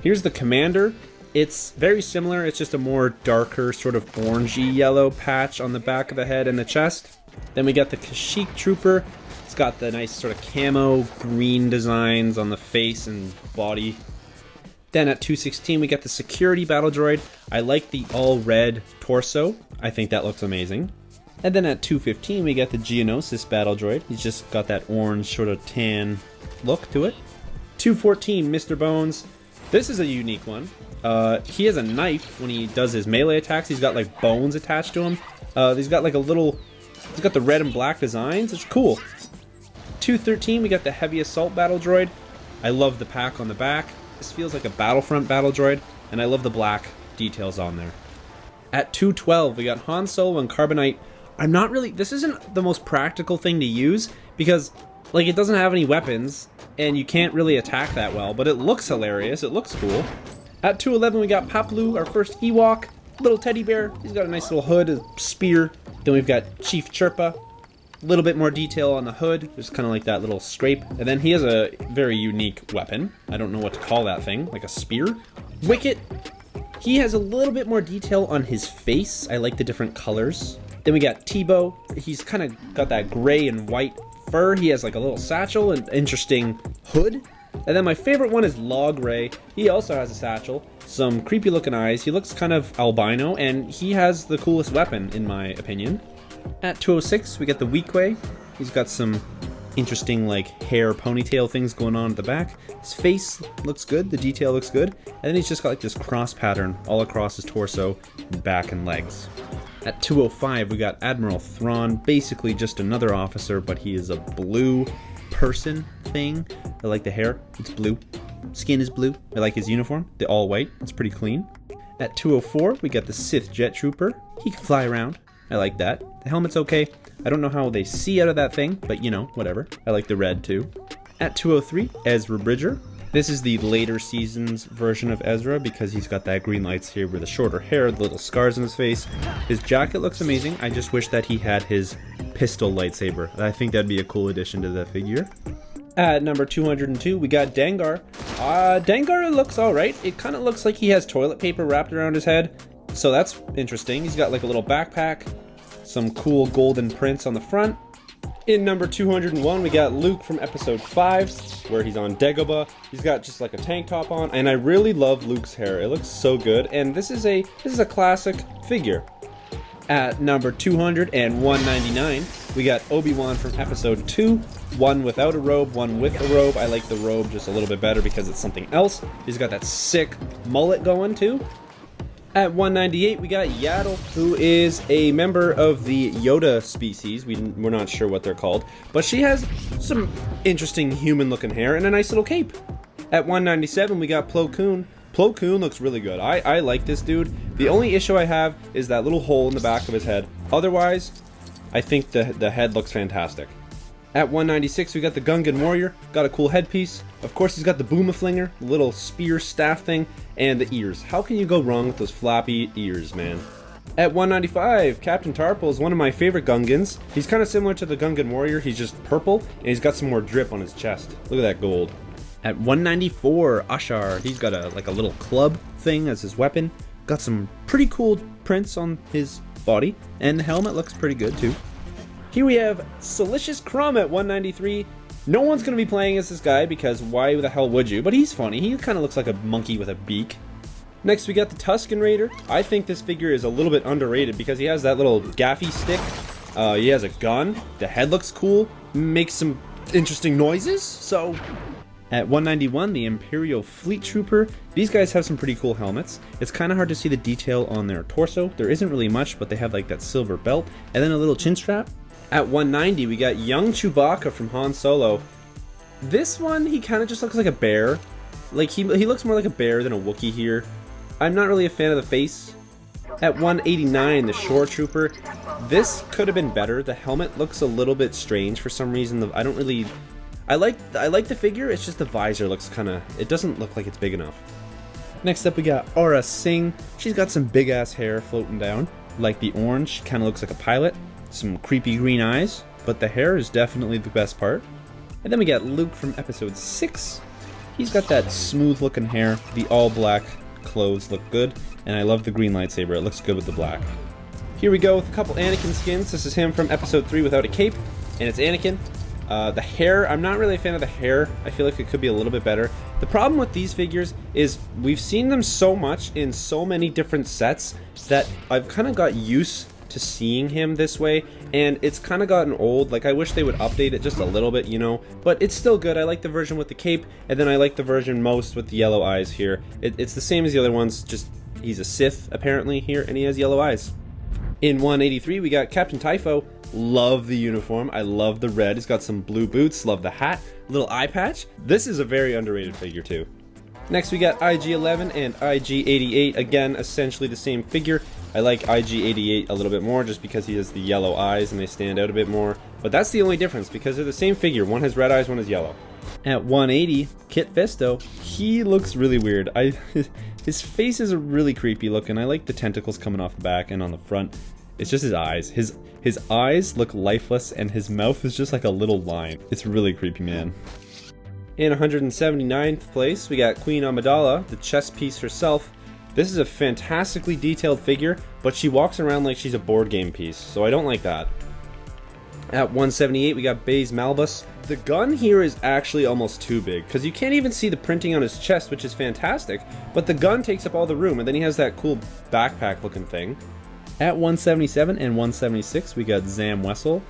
Here's the commander. It's very similar. It's just a more darker, sort of orangey yellow patch on the back of the head and the chest. Then we got the Kashyyyk trooper. It's got the nice sort of camo green designs on the face and body. Then at 216, we got the security battle droid. I like the all red torso. I think that looks amazing. And then at 215, we got the Geonosis battle droid. He's just got that orange sort of tan look to it. 214, Mr. Bones. This is a unique one. He has a knife when he does his melee attacks. He's got like bones attached to him. He's got like he's got the red and black designs. It's cool. 213, we got the heavy assault battle droid. I love the pack on the back. This feels like a Battlefront battle droid, and I love the black details on there. At 212, we got Han Solo and Carbonite. This isn't the most practical thing to use, because like it doesn't have any weapons, and you can't really attack that well, but it looks hilarious, it looks cool. At 211, we got Paploo, our first Ewok, little teddy bear. He's got a nice little hood, a spear. Then we've got Chief Chirpa, a little bit more detail on the hood. There's kind of like that little scrape. And then he has a very unique weapon. I don't know what to call that thing, like a spear. Wicket, he has a little bit more detail on his face. I like the different colors. Then we got Tebow. He's kind of got that gray and white fur. He has like a little satchel and interesting hood. And then my favorite one is Log Ray. He also has a satchel, some creepy looking eyes. He looks kind of albino, and he has the coolest weapon in my opinion. At 206, we get the Weequay. He's got some interesting like hair ponytail things going on at the back. His face looks good, the detail looks good, and then he's just got like this cross pattern all across his torso, back, and legs. At 205, we got Admiral Thrawn, basically just another officer, but he is a blue person thing. I like the hair, it's blue. Skin is blue. I like his uniform, the all white, it's pretty clean. At 204, we got the Sith Jet Trooper. He can fly around. I like that. The helmet's okay. I don't know how they see out of that thing, but you know, whatever. I like the red too. At 203, Ezra Bridger. This is the later seasons version of Ezra because he's got that green lightsaber with the shorter hair, the little scars on his face. His jacket looks amazing. I just wish that he had his pistol lightsaber. I think that'd be a cool addition to the figure. At number 202, we got Dengar. Dengar looks alright. It kind of looks like he has toilet paper wrapped around his head. So that's interesting. He's got like a little backpack, some cool golden prints on the front. In number 201, we got Luke from episode 5, where he's on Dagobah. He's got just like a tank top on, and I really love Luke's hair. It looks so good, and this is a classic figure. At number 200 and 199, we got Obi-Wan from episode 2, one without a robe, one with a robe. I like the robe just a little bit better because it's something else. He's got that sick mullet going too. At 198, we got Yaddle, who is a member of the Yoda species. We're not sure what they're called, but she has some interesting human-looking hair and a nice little cape. At 197, we got Plo Koon. Plo Koon looks really good. I like this dude. The only issue I have is that little hole in the back of his head. Otherwise, I think the head looks fantastic. At 196, we got the Gungan Warrior. Got a cool headpiece. Of course, he's got the Boomaflinger, the little spear staff thing, and the ears. How can you go wrong with those floppy ears, man? At 195, Captain Tarple is one of my favorite Gungans. He's kind of similar to the Gungan Warrior. He's just purple, and he's got some more drip on his chest. Look at that gold. At 194, Ashar. He's got a little club thing as his weapon. Got some pretty cool prints on his body, and the helmet looks pretty good too. Here we have Silicious Crumb at 193. No one's going to be playing as this guy because why the hell would you? But he's funny. He kind of looks like a monkey with a beak. Next we got the Tusken Raider. I think this figure is a little bit underrated because he has that little gaffy stick. He has a gun. The head looks cool. Makes some interesting noises. So at 191, the Imperial Fleet Trooper. These guys have some pretty cool helmets. It's kind of hard to see the detail on their torso. There isn't really much, but they have like that silver belt and then a little chin strap. At 190, we got young Chewbacca from Han Solo. This one, he kind of just looks like a bear. Like, he looks more like a bear than a Wookiee here. I'm not really a fan of the face. At 189, the Shore Trooper. This could have been better. The helmet looks a little bit strange for some reason. I don't really... I like the figure, it's just the visor looks kind of... It doesn't look like it's big enough. Next up we got Aura Singh. She's got some big ass hair floating down. Like the orange, she kind of looks like a pilot. Some creepy green eyes, but the hair is definitely the best part. And then we got Luke from episode 6. He's got that smooth looking hair. The all black clothes look good. And I love the green lightsaber, it looks good with the black. Here we go with a couple Anakin skins. This is him from episode 3 without a cape. And it's Anakin. The hair, I'm not really a fan of the hair. I feel like it could be a little bit better. The problem with these figures is we've seen them so much in so many different sets that I've kind of got used to seeing him this way, and it's kind of gotten old. Like, I wish they would update it just a little bit, you know, but it's still good. I like the version with the cape, and then I like the version most with the yellow eyes here. It's the same as the other ones, just he's a Sith apparently here, and he has yellow eyes. In 183, we got Captain Typho. Love the uniform. I love the red. He's got some blue boots. Love the hat. Little eye patch. This is a very underrated figure too. Next we got IG-11 and IG-88. Again, essentially the same figure. I like IG-88 a little bit more just because he has the yellow eyes and they stand out a bit more. But that's the only difference because they're the same figure. One has red eyes, one has yellow. At 180, Kit Fisto. He looks really weird. His face is really creepy looking. I like the tentacles coming off the back and on the front. It's just his eyes. His eyes look lifeless and his mouth is just like a little line. It's really creepy, man. In 179th place, we got Queen Amidala, the chess piece herself. This is a fantastically detailed figure, but she walks around like she's a board game piece, so I don't like that. At 178, we got Baze Malbus. The gun here is actually almost too big, because you can't even see the printing on his chest, which is fantastic, but the gun takes up all the room, and then he has that cool backpack looking thing. At 177 and 176, we got Zam Wessel.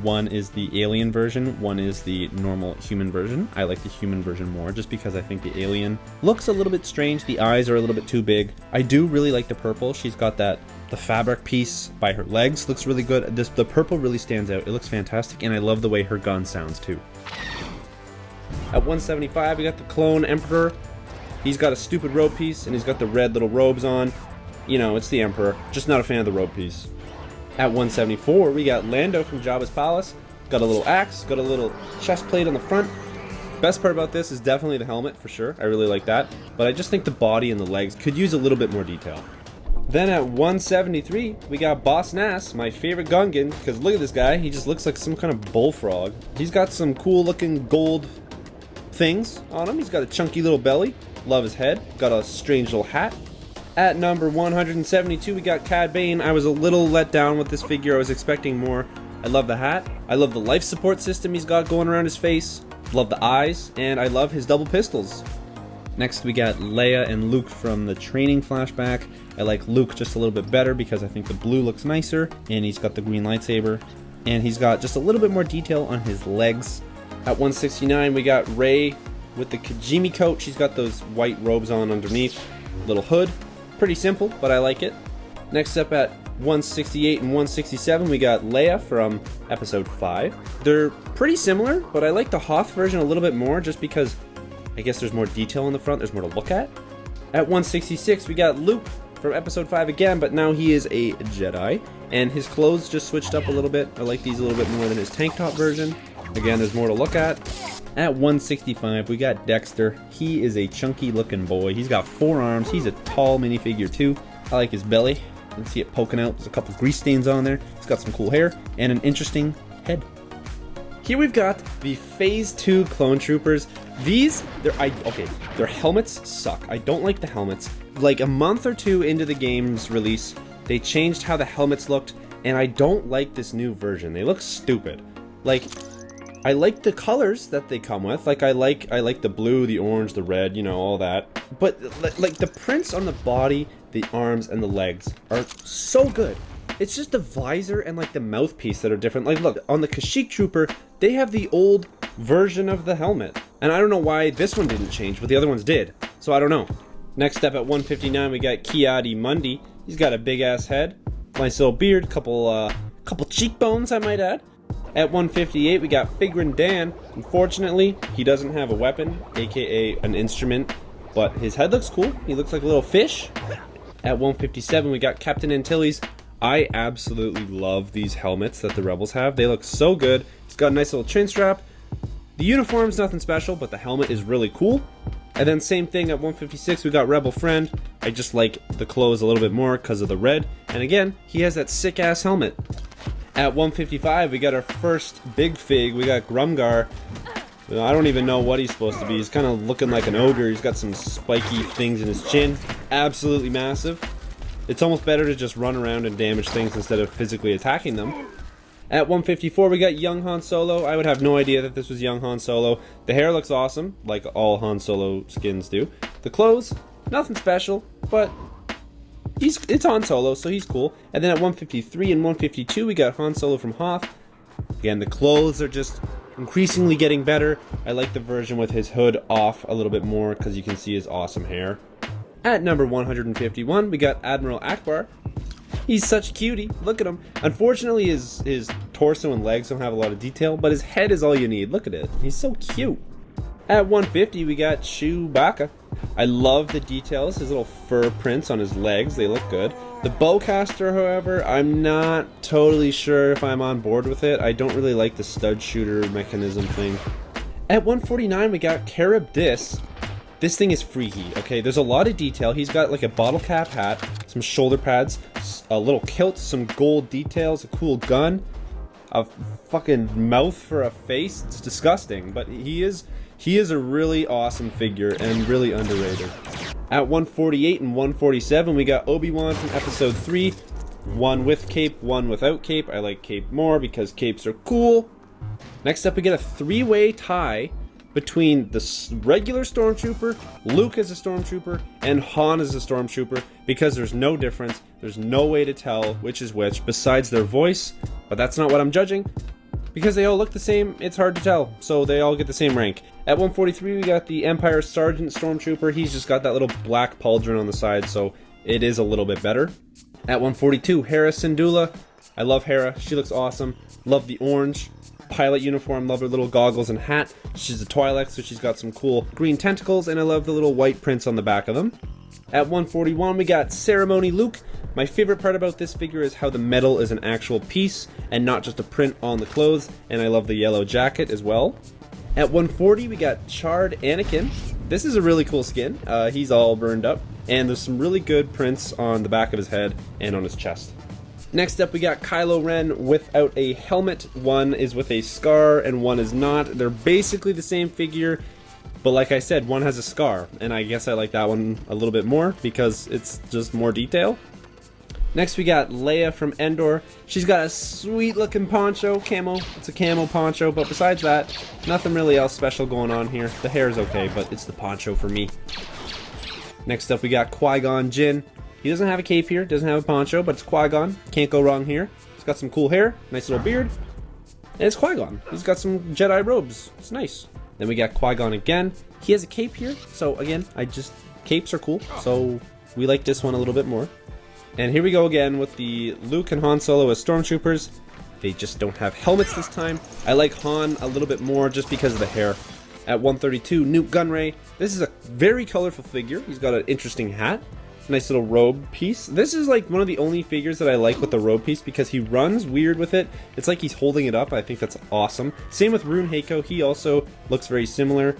One is the alien version, one is the normal human version. I like the human version more just because I think the alien looks a little bit strange. The eyes are a little bit too big. I do really like the purple. She's got the fabric piece by her legs. Looks really good. The purple really stands out. It looks fantastic, and I love the way her gun sounds too. At 175, we got the Clone Emperor. He's got a stupid robe piece, and he's got the red little robes on. You know, it's the Emperor. Just not a fan of the robe piece. At 174, we got Lando from Jabba's Palace. Got a little axe, got a little chest plate on the front. Best part about this is definitely the helmet, for sure. I really like that. But I just think the body and the legs could use a little bit more detail. Then at 173, we got Boss Nass, my favorite Gungan, because look at this guy. He just looks like some kind of bullfrog. He's got some cool looking gold things on him. He's got a chunky little belly. Love his head. Got a strange little hat. At number 172, we got Cad Bane. I was a little let down with this figure. I was expecting more. I love the hat. I love the life support system he's got going around his face. Love the eyes. And I love his double pistols. Next, we got Leia and Luke from the training flashback. I like Luke just a little bit better because I think the blue looks nicer. And he's got the green lightsaber. And he's got just a little bit more detail on his legs. At 169, we got Rey with the Kijimi coat. She's got those white robes on underneath. Little hood. Pretty simple, but I like it. Next up at 168 and 167, we got Leia from episode 5. They're pretty similar, but I like the Hoth version a little bit more just because I guess there's more detail on the front, there's more to look at. At 166, we got Luke from episode 5 again, but now he is a Jedi, and his clothes just switched up a little bit. I like these a little bit more than his tank top version. Again, there's more to look at. At 165, we got Dexter. He is a chunky looking boy. He's got 4 arms. He's a tall minifigure too. I like his belly. You can see it poking out. There's a couple grease stains on there. He's got some cool hair and an interesting head. Here we've got the Phase 2 Clone Troopers. These, their helmets suck. I don't like the helmets. Like a month or 2 into the game's release, they changed how the helmets looked, and I don't like this new version. They look stupid. Like, I like the colors that they come with. Like I like the blue, the orange, the red, you know, all that. But like the prints on the body, the arms, and the legs are so good. It's just the visor and like the mouthpiece that are different. Like look, on the Kashyyyk Trooper, they have the old version of the helmet. And I don't know why this one didn't change, but the other ones did. So I don't know. Next up at 159, we got Ki-Adi-Mundi. He's got a big ass head, nice little beard, couple cheekbones I might add. At 158, we got Figrin Dan. Unfortunately, he doesn't have a weapon, aka an instrument. but his head looks cool. He looks like a little fish. At 157, we got Captain Antilles. I absolutely love these helmets that the Rebels have. They look so good. It's got a nice little chin strap. The uniform's nothing special, but the helmet is really cool. And then same thing at 156, we got Rebel Friend. I just like the clothes a little bit more because of the red. And again, he has that sick-ass helmet. At 155, we got our first big fig. We got Grumgar. I don't even know what he's supposed to be. He's kind of looking like an ogre. He's got some spiky things in his chin. Absolutely massive. It's almost better to just run around and damage things instead of physically attacking them. At 154, we got young Han Solo. I would have no idea that this was young Han Solo. The hair looks awesome, like all Han Solo skins do. The clothes, nothing special, but it's Han Solo, so he's cool. And then at 153 and 152, we got Han Solo from Hoth. Again, the clothes are just increasingly getting better. I like the version with his hood off a little bit more because you can see his awesome hair. At number 151, we got Admiral Akbar. He's such a cutie. Look at him. Unfortunately, his torso and legs don't have a lot of detail, but his head is all you need. Look at it. He's so cute. At 150, we got Chewbacca. I love the details. His little fur prints on his legs, they look good. The bowcaster, however, I'm not totally sure if I'm on board with it. I don't really like the stud shooter mechanism thing. At 149, we got Carib Dis. This thing is freaky, okay? There's a lot of detail. He's got like a bottle cap hat, some shoulder pads, a little kilt, some gold details, a cool gun, a fucking mouth for a face. It's disgusting, but he is a really awesome figure and really underrated. At 148 and 147, we got Obi-Wan from Episode 3. One with cape, one without cape. I like cape more because capes are cool. Next up, we get a three-way tie between the regular Stormtrooper, Luke as a Stormtrooper, and Han as a Stormtrooper, because there's no difference. There's no way to tell which is which besides their voice, but that's not what I'm judging. Because they all look the same, it's hard to tell, so they all get the same rank. At 143, we got the Empire Sergeant Stormtrooper. He's just got that little black pauldron on the side, so it is a little bit better. At 142, Hera Syndulla. I love Hera, she looks awesome. Love the orange pilot uniform, love her little goggles and hat. She's a Twi'lek, so she's got some cool green tentacles, and I love the little white prints on the back of them. At 141, we got Ceremony Luke. My favorite part about this figure is how the metal is an actual piece and not just a print on the clothes, and I love the yellow jacket as well. At 140, we got Charred Anakin. This is a really cool skin. He's all burned up, and there's some really good prints on the back of his head and on his chest. Next up, we got Kylo Ren without a helmet. One is with a scar and one is not. They're basically the same figure, but like I said, one has a scar, and I guess I like that one a little bit more because it's just more detail. Next, we got Leia from Endor. She's got a sweet looking poncho, camo. It's a camo poncho, but besides that, nothing really else special going on here. The hair is okay, but it's the poncho for me. Next up, we got Qui-Gon Jinn. He doesn't have a cape here, doesn't have a poncho, but it's Qui-Gon. Can't go wrong here. He's got some cool hair, nice little beard, and it's Qui-Gon. He's got some Jedi robes. It's nice. Then we got Qui-Gon again. He has a cape here, so again, capes are cool, so we like this one a little bit more. And here we go again with the Luke and Han Solo as Stormtroopers. They just don't have helmets this time. I like Han a little bit more just because of the hair. At 132, Newt Gunray. This is a very colorful figure. He's got an interesting hat. Nice little robe piece. This is like one of the only figures that I like with the robe piece because he runs weird with it. It's like he's holding it up. I think that's awesome. Same with Rune Heiko. He also looks very similar.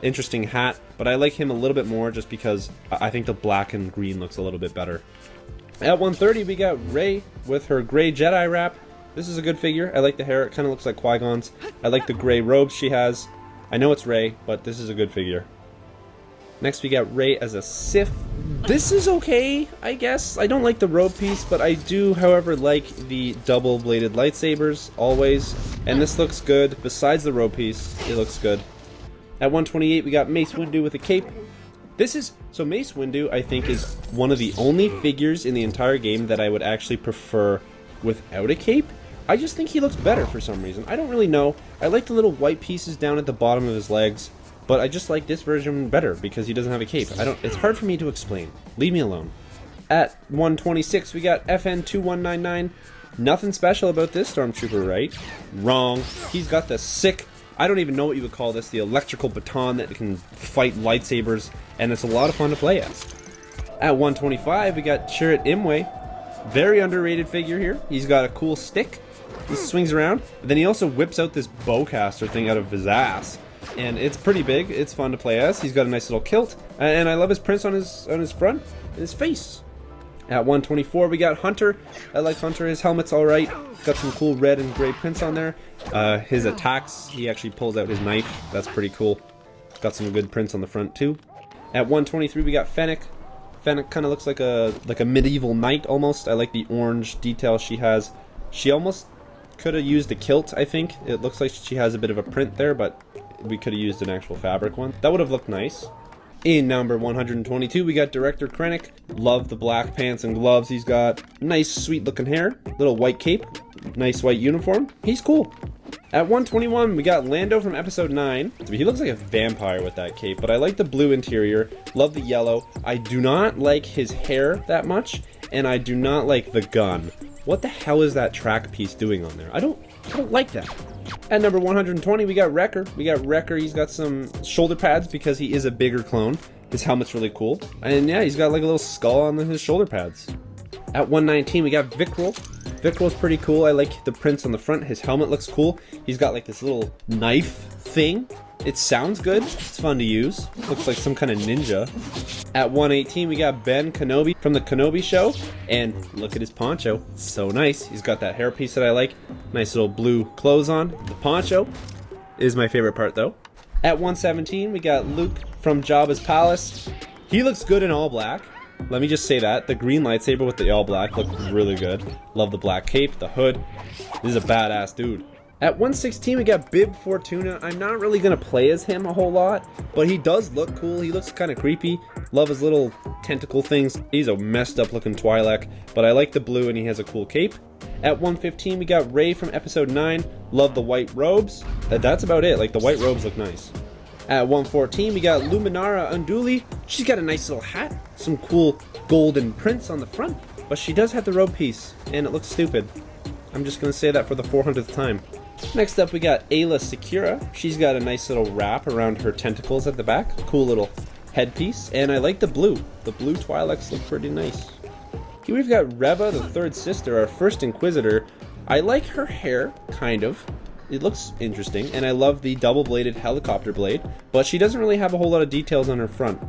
Interesting hat, but I like him a little bit more just because I think the black and green looks a little bit better. At 130, we got Rey with her gray Jedi wrap. This is a good figure. I like the hair. It kind of looks like Qui-Gon's. I like the gray robes she has. I know it's Rey, but this is a good figure. Next, we got Rey as a Sith. This is okay, I guess. I don't like the robe piece, but I do, however, like the double-bladed lightsabers, always. And this looks good. Besides the robe piece, it looks good. At 128, we got Mace Windu with a cape. So Mace Windu, I think, is one of the only figures in the entire game that I would actually prefer without a cape. I just think he looks better for some reason. I don't really know. I like the little white pieces down at the bottom of his legs, but I just like this version better because he doesn't have a cape. It's hard for me to explain. Leave me alone. At 126, we got FN2199. Nothing special about this Stormtrooper, right? Wrong. He's got the sick I don't even know what you would call this, the electrical baton that can fight lightsabers, and it's a lot of fun to play as. At 125, we got Chirrut Imwe. Very underrated figure here. He's got a cool stick. He swings around. Then he also whips out this bowcaster thing out of his ass. And it's pretty big. It's fun to play as. He's got a nice little kilt. And I love his prints on his front and his face. At 124, we got Hunter. I like Hunter. His helmet's alright. Got some cool red and gray prints on there. His attacks, he actually pulls out his knife. That's pretty cool. Got some good prints on the front too. At 123, we got Fennec. Fennec kind of looks like a medieval knight almost. I like the orange detail she has. She almost could have used a kilt, I think. It looks like she has a bit of a print there, but we could have used an actual fabric one. That would have looked nice. In number 122, we got Director Krennic. Love the black pants and gloves. He's got nice, sweet looking hair, little white cape, nice white uniform. He's cool. At 121, we got Lando from Episode 9. He looks like a vampire with that cape, but I like the blue interior. Love the yellow. I do not like his hair that much, and I do not like the gun. What the hell is that track piece doing on there? I don't like that. At number 120, we got Wrecker. He's got some shoulder pads because he is a bigger clone. His helmet's really cool. And yeah, he's got like a little skull on his shoulder pads. At 119, we got Vickrul. Vickrul's pretty cool. I like the prints on the front. His helmet looks cool. He's got like this little knife thing. It sounds good. It's fun to use. Looks like some kind of ninja. At 118, we got Ben Kenobi from the Kenobi show. And look at his poncho. So nice. He's got that hairpiece that I like. Nice little blue clothes on. The poncho is my favorite part though. At 117, we got Luke from Jabba's palace. He looks good in all black. Let me just say that. The green lightsaber with the all black looked really good. Love the black cape, the hood. This is a badass dude. At 116, we got Bib Fortuna. I'm not really going to play as him a whole lot, but he does look cool. He looks kind of creepy. Love his little tentacle things. He's a messed up looking Twi'lek, but I like the blue and he has a cool cape. At 115, we got Rey from Episode 9. Love the white robes. That's about it. Like, the white robes look nice. At 114, we got Luminara Unduli. She's got a nice little hat. Some cool golden prints on the front, but she does have the robe piece, and it looks stupid. I'm just going to say that for the 400th time. Next up, we got Ayla Secura. She's got a nice little wrap around her tentacles at the back. Cool little headpiece. And I like the blue. The blue Twi'leks look pretty nice. Here we've got Reva, the third sister, our first Inquisitor. I like her hair, kind of. It looks interesting. And I love the double-bladed helicopter blade. But she doesn't really have a whole lot of details on her front.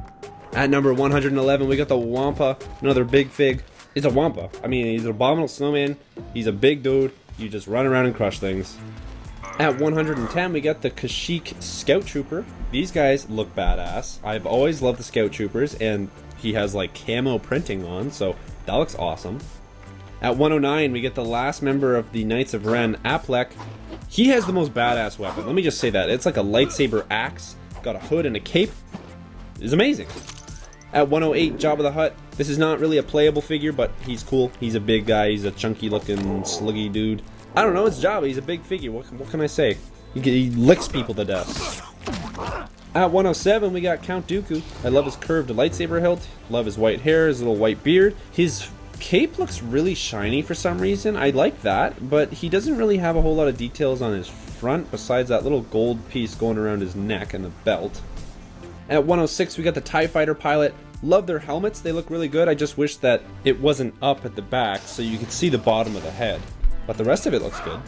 At number 111, we got the Wampa, another big fig. It's a Wampa. I mean, he's an abominable snowman. He's a big dude. You just run around and crush things. At 110, we got the Kashyyyk Scout Trooper. These guys look badass. I've always loved the Scout Troopers, and he has like camo printing on, so that looks awesome. At 109, we get the last member of the Knights of Ren, Aplek. He has the most badass weapon. Let me just say that. It's like a lightsaber axe. Got a hood and a cape. It's amazing. At 108, Jabba the Hutt. This is not really a playable figure, but he's cool. He's a big guy. He's a chunky looking, sluggy dude. I don't know, it's Jabba. He's a big figure. What can I say? He licks people to death. At 107, we got Count Dooku. I love his curved lightsaber hilt. Love his white hair, his little white beard. His cape looks really shiny for some reason. I like that, but he doesn't really have a whole lot of details on his front besides that little gold piece going around his neck and the belt. At 106, we got the TIE Fighter pilot. Love their helmets. They look really good. I just wish that it wasn't up at the back so you could see the bottom of the head. But the rest of it looks good.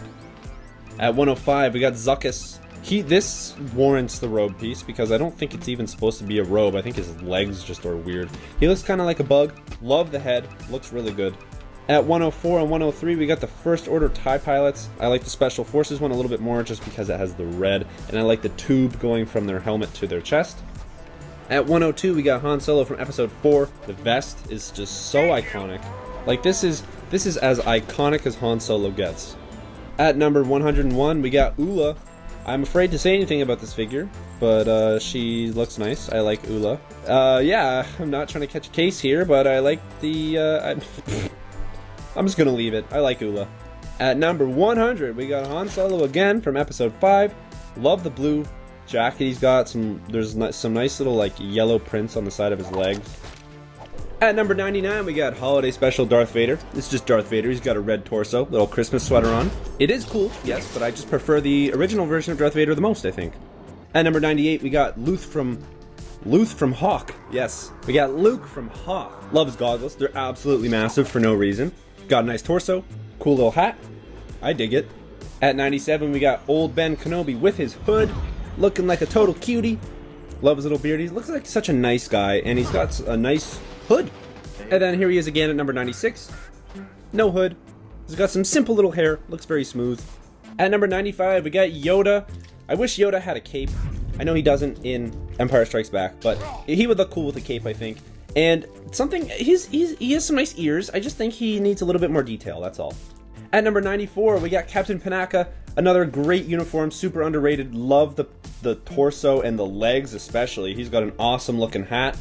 At 105, we got Zuckuss. This warrants the robe piece because I don't think it's even supposed to be a robe. I think his legs just are weird. He looks kind of like a bug. Love the head. Looks really good. At 104 and 103, we got the First Order TIE pilots. I like the Special Forces one a little bit more just because it has the red. And I like the tube going from their helmet to their chest. At 102, we got Han Solo from Episode 4. The vest is just so iconic. Like, this is as iconic as Han Solo gets. At number 101, we got Oola. I'm afraid to say anything about this figure, but she looks nice. I like Oola. Yeah, I'm not trying to catch a case here, but I like the... I'm just gonna leave it. I like Oola. At number 100, we got Han Solo again from Episode 5. Love the blue jacket he's got. There's some nice little like yellow prints on the side of his legs. At number 99, we got Holiday Special Darth Vader. It's just Darth Vader. He's got a red torso, little Christmas sweater on. It is cool, yes, but I just prefer the original version of Darth Vader the most, I think. At number 98, we got Luke from Hawk. Yes, we got Luke from Hawk. Love his goggles. They're absolutely massive for no reason. Got a nice torso, cool little hat. I dig it. At 97, we got old Ben Kenobi with his hood, looking like a total cutie. Love his little beard. He looks like such a nice guy, and he's got a nice hood. And then here he is again at number 96. No hood. He's got some simple little hair. Looks very smooth. At number 95, we got Yoda. I wish Yoda had a cape. I know he doesn't in Empire Strikes Back, but he would look cool with a cape, I think. And something, he has some nice ears. I just think he needs a little bit more detail, that's all. At number 94, we got Captain Panaka. Another great uniform, super underrated. Love the torso and the legs especially. He's got an awesome looking hat.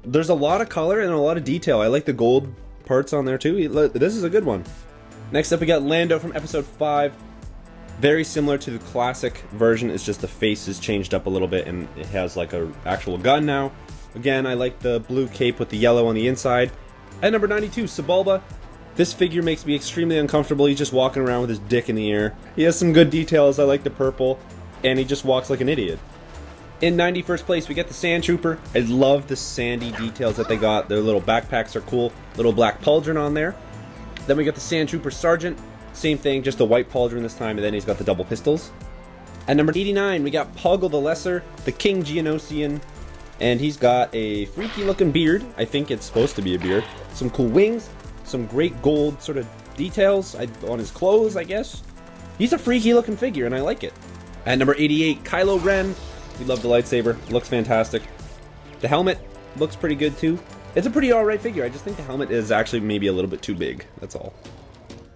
There's a lot of color and a lot of detail. I like the gold parts on there too. This is a good one. Next up we got Lando from episode 5. Very similar to the classic version, it's just the face is changed up a little bit and it has like a actual gun now. Again, I like the blue cape with the yellow on the inside. At number 92, Sebulba. This figure makes me extremely uncomfortable. He's just walking around with his dick in the air. He has some good details. I like the purple, and he just walks like an idiot. In 91st place, we get the Sand Trooper. I love the sandy details that they got. Their little backpacks are cool. Little black pauldron on there. Then we get the Sand Trooper Sergeant. Same thing, just a white pauldron this time, and then he's got the double pistols. At number 89, we got Poggle the Lesser, the King Geonosian, and he's got a freaky looking beard. I think it's supposed to be a beard. Some cool wings, some great gold sort of details on his clothes, I guess. He's a freaky looking figure, and I like it. At number 88, Kylo Ren. We love the lightsaber. Looks fantastic. The helmet looks pretty good too. It's a pretty alright figure. I just think the helmet is actually maybe a little bit too big. That's all.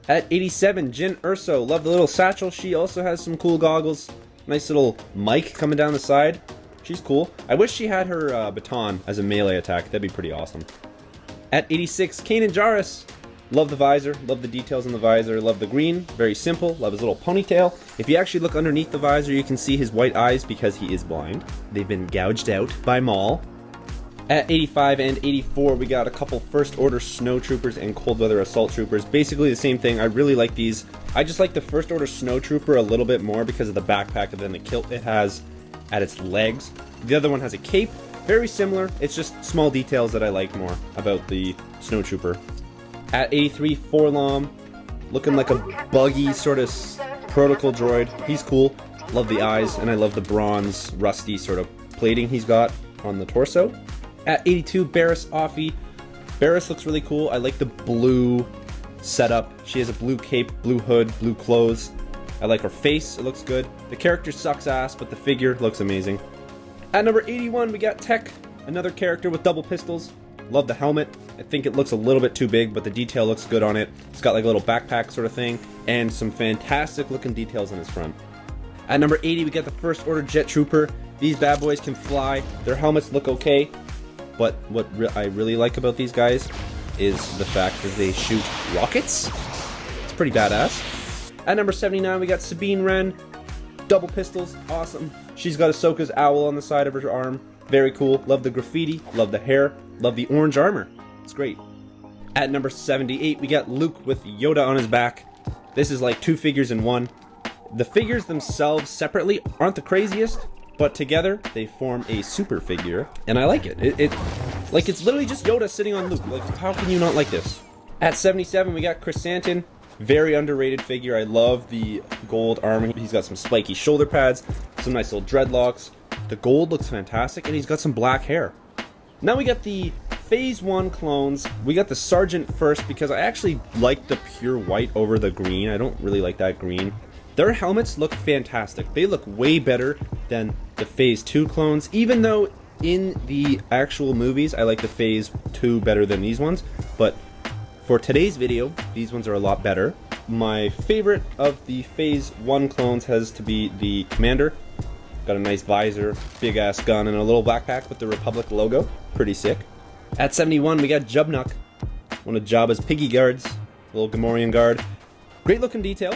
At 87, Jyn Erso. Love the little satchel. She also has some cool goggles. Nice little mic coming down the side. She's cool. I wish she had her baton as a melee attack. That'd be pretty awesome. At 86, Kanan Jarrus. Love the visor. Love the details on the visor. Love the green. Very simple. Love his little ponytail. If you actually look underneath the visor, you can see his white eyes because he is blind. They've been gouged out by Maul. At 85 and 84, we got a couple First Order Snow Troopers and Cold Weather Assault Troopers. Basically the same thing. I really like these. I just like the First Order Snow Trooper a little bit more because of the backpack and then the kilt it has at its legs. The other one has a cape. Very similar. It's just small details that I like more about the Snow Trooper. At 83, Forlom. Looking like a buggy sort of protocol droid. He's cool. Love the eyes, and I love the bronze, rusty sort of plating he's got on the torso. At 82, Barriss Offee. Barriss looks really cool. I like the blue setup. She has a blue cape, blue hood, blue clothes. I like her face. It looks good. The character sucks ass, but the figure looks amazing. At number 81, we got Tech. Another character with double pistols. Love the helmet. I think it looks a little bit too big, but the detail looks good on it. It's got like a little backpack sort of thing, and some fantastic looking details on his front. At number 80, we get the First Order Jet Trooper. These bad boys can fly. Their helmets look okay, but what I really like about these guys is the fact that they shoot rockets. It's pretty badass. At number 79, we got Sabine Wren. Double pistols, awesome. She's got Ahsoka's owl on the side of her arm. Very cool. Love the graffiti, love the hair, love the orange armor. It's great. At number 78, we got Luke with Yoda on his back. This is like two figures in one. The figures themselves separately aren't the craziest, but together they form a super figure, and I like it. It's literally just Yoda sitting on Luke. Like, how can you not like this? At 77, we got Chrysanthemum. Very underrated figure. I love the gold armor. He's got some spiky shoulder pads, some nice little dreadlocks. The gold looks fantastic, and he's got some black hair. Now we got the Phase 1 clones. We got the Sergeant first because I actually like the pure white over the green. I don't really like that green. Their helmets look fantastic. They look way better than the Phase 2 clones, even though in the actual movies I like the Phase 2 better than these ones. But for today's video, these ones are a lot better. My favorite of the Phase 1 clones has to be the Commander. Got a nice visor, big ass gun, and a little backpack with the Republic logo. Pretty sick. At 71, we got Jubnuk, one of Jabba's piggy guards, little Gamorrean guard. Great looking detail.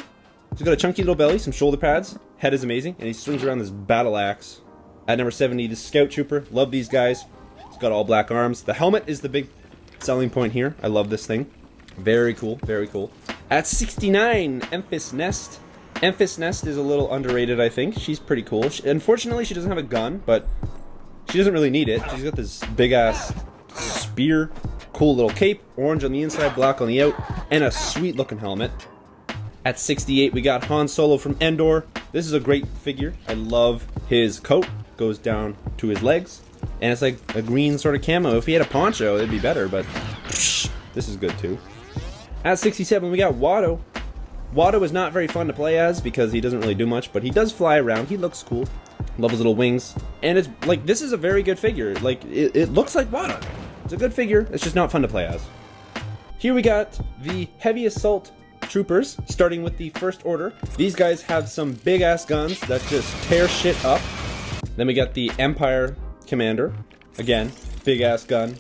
He's got a chunky little belly, some shoulder pads. Head is amazing, and he swings around this battle axe. At number 70, the Scout Trooper. Love these guys. He's got all black arms. The helmet is the big selling point here. I love this thing. Very cool, very cool. At 69, Emphas Nest. Emphas Nest is a little underrated, I think. She's pretty cool. Unfortunately, she doesn't have a gun, but she doesn't really need it. She's got this big-ass spear, cool little cape, orange on the inside, black on the out, and a sweet-looking helmet. At 68, we got Han Solo from Endor. This is a great figure. I love his coat. Goes down to his legs, and it's like a green sort of camo. If he had a poncho, it'd be better, but this is good too. At 67, we got Watto. Watto is not very fun to play as because he doesn't really do much, but he does fly around. He looks cool. Love his little wings. And it's like, this is a very good figure. Like, it looks like Watto. It's a good figure. It's just not fun to play as. Here we got the Heavy Assault Troopers, starting with the First Order. These guys have some big ass guns that just tear shit up. Then we got the Empire Commander. Again, big ass gun.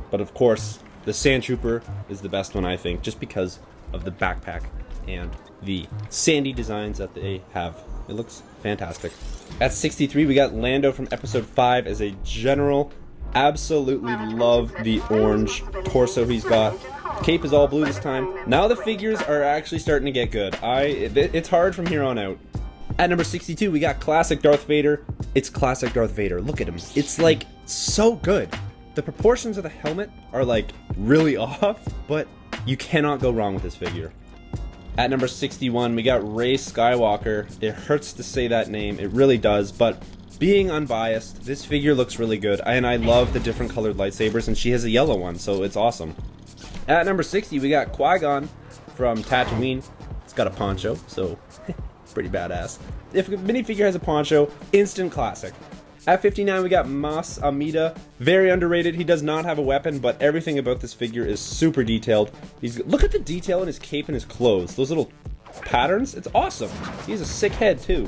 But of course, the Sand Trooper is the best one, I think, just because of the backpack and the sandy designs that they have. It looks fantastic. At 63, we got Lando from Episode 5 as a general. Absolutely love the orange torso he's got. Cape is all blue this time. Now the figures are actually starting to get good. It's hard from here on out. At number 62, we got Classic Darth Vader. It's Classic Darth Vader. Look at him. It's like so good. The proportions of the helmet are like really off, but you cannot go wrong with this figure. At number 61, we got Rey Skywalker. It hurts to say that name. It really does, but being unbiased, this figure looks really good, and I love the different colored lightsabers, and she has a yellow one, so it's awesome. At number 60, we got Qui-Gon from Tatooine. It's got a poncho, so pretty badass. If a minifigure has a poncho, instant classic. At 59, we got Mas Amida. Very underrated. He does not have a weapon, but everything about this figure is super detailed. Look at the detail in his cape and his clothes. Those little patterns. It's awesome. He has a sick head, too.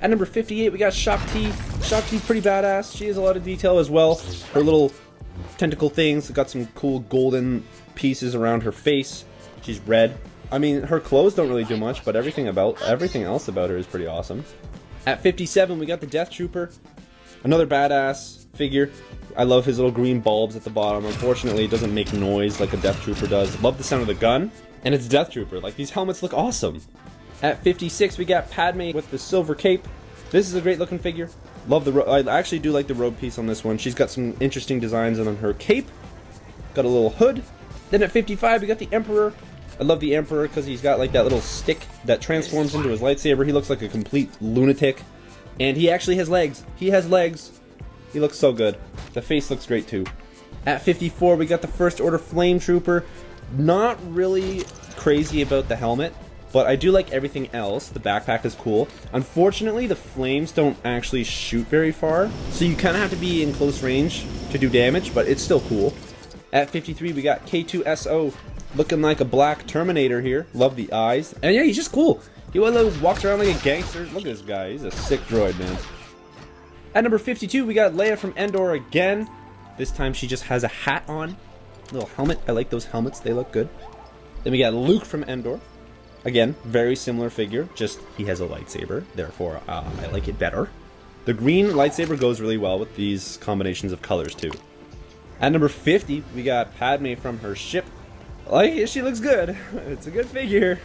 At number 58, we got Shaak Ti. Shaak Ti's pretty badass. She has a lot of detail as well. Her little tentacle things. Got some cool golden pieces around her face. She's red. I mean, her clothes don't really do much, but everything else about her is pretty awesome. At 57, we got the Death Trooper. Another badass figure. I love his little green bulbs at the bottom. Unfortunately, it doesn't make noise like a Death Trooper does. Love the sound of the gun. And it's Death Trooper. Like, these helmets look awesome. At 56, we got Padme with the silver cape. This is a great looking figure. Love the I actually do like the robe piece on this one. She's got some interesting designs on her cape. Got a little hood. Then at 55, we got the Emperor. I love the Emperor because he's got like that little stick that transforms into his lightsaber. He looks like a complete lunatic. And he actually has legs. He has legs. He looks so good. The face looks great too. At 54, we got the First Order Flame Trooper. Not really crazy about the helmet, but I do like everything else. The backpack is cool. Unfortunately, the flames don't actually shoot very far, so you kind of have to be in close range to do damage, but it's still cool. At 53, we got K2SO. Looking like a black Terminator here. Love the eyes. And yeah, he's just cool. He walks around like a gangster. Look at this guy. He's a sick droid, man. At number 52, we got Leia from Endor again. This time she just has a hat on. Little helmet. I like those helmets. They look good. Then we got Luke from Endor. Again, very similar figure. Just he has a lightsaber. Therefore, I like it better. The green lightsaber goes really well with these combinations of colors, too. At number 50, we got Padme from her ship. Like, she looks good. It's a good figure.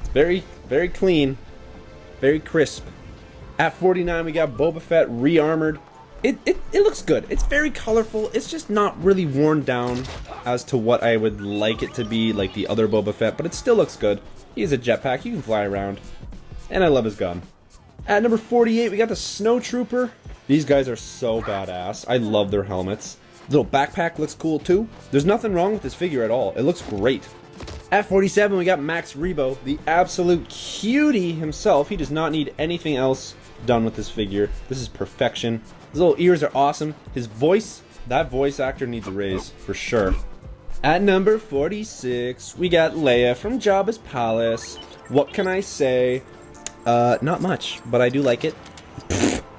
It's very, very clean. Very crisp. At 49, we got Boba Fett re-armored. It looks good. It's very colorful. It's just not really worn down as to what I would like it to be, like the other Boba Fett, but it still looks good. He has a jetpack. You can fly around. And I love his gun. At number 48, we got the Snow Trooper. These guys are so badass. I love their helmets. Little backpack looks cool too. There's nothing wrong with this figure at all. It looks great. At 47, we got Max Rebo, the absolute cutie himself. He does not need anything else done with this figure. This is perfection. His little ears are awesome. His voice, that voice actor needs a raise for sure. At number 46, we got Leia from Jabba's palace. What can I say? Not much, but I do like it.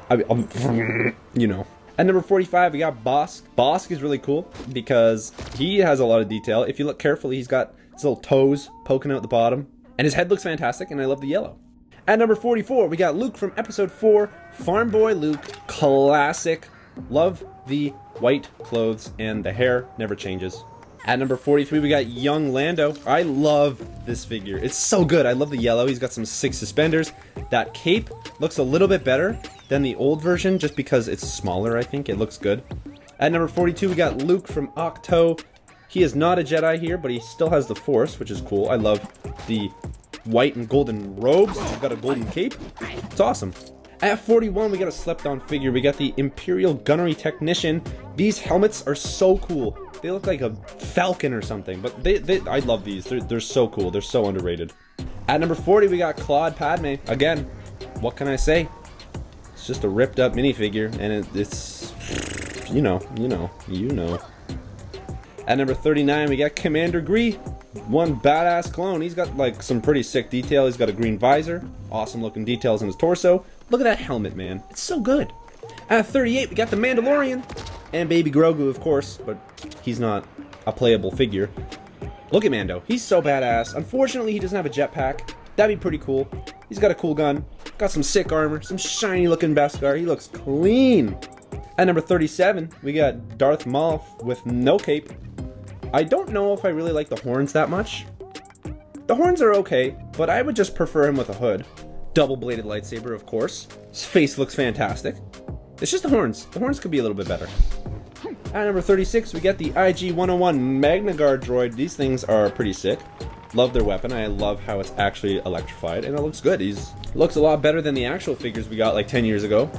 You know. At number 45, we got Bosk. Bosk is really cool because he has a lot of detail. If you look carefully, he's got his little toes poking out the bottom. And his head looks fantastic, and I love the yellow. At number 44, we got Luke from Episode 4. Farm Boy Luke. Classic Love the white clothes and the hair never changes. At number 43, we got young Lando. I love this figure. It's so good. I love the yellow. He's got some sick suspenders. That cape looks a little bit better than the old version just because it's smaller, I think. It looks good. At number 42, we got Luke from Octo. He is not a Jedi here, but he still has the Force, which is cool. I love the white and golden robes. He's got a golden cape. It's awesome. At 41, we got a slept-on figure. We got the Imperial Gunnery Technician. These helmets are so cool. They look like a falcon or something, but I love these. They're so cool. They're so underrated. At number 40, we got Claude Padme. Again, what can I say? It's just a ripped-up minifigure, and it's you know. At number 39, we got Commander Gree. One badass clone. He's got like some pretty sick detail. He's got a green visor. Awesome looking details on his torso. Look at that helmet, man. It's so good. At 38, we got the Mandalorian. And Baby Grogu, of course, but he's not a playable figure. Look at Mando. He's so badass. Unfortunately, he doesn't have a jetpack. That'd be pretty cool. He's got a cool gun. Got some sick armor. Some shiny looking Beskar. He looks clean. At number 37, we got Darth Maul with no cape. I don't know if I really like the horns that much. The horns are okay, but I would just prefer him with a hood. Double-bladed lightsaber, of course. His face looks fantastic. It's just the horns. The horns could be a little bit better. At number 36, we get the IG-101 Magna Guard droid. These things are pretty sick. Love their weapon. I love how it's actually electrified, and it looks good. He looks a lot better than the actual figures we got like 10 years ago.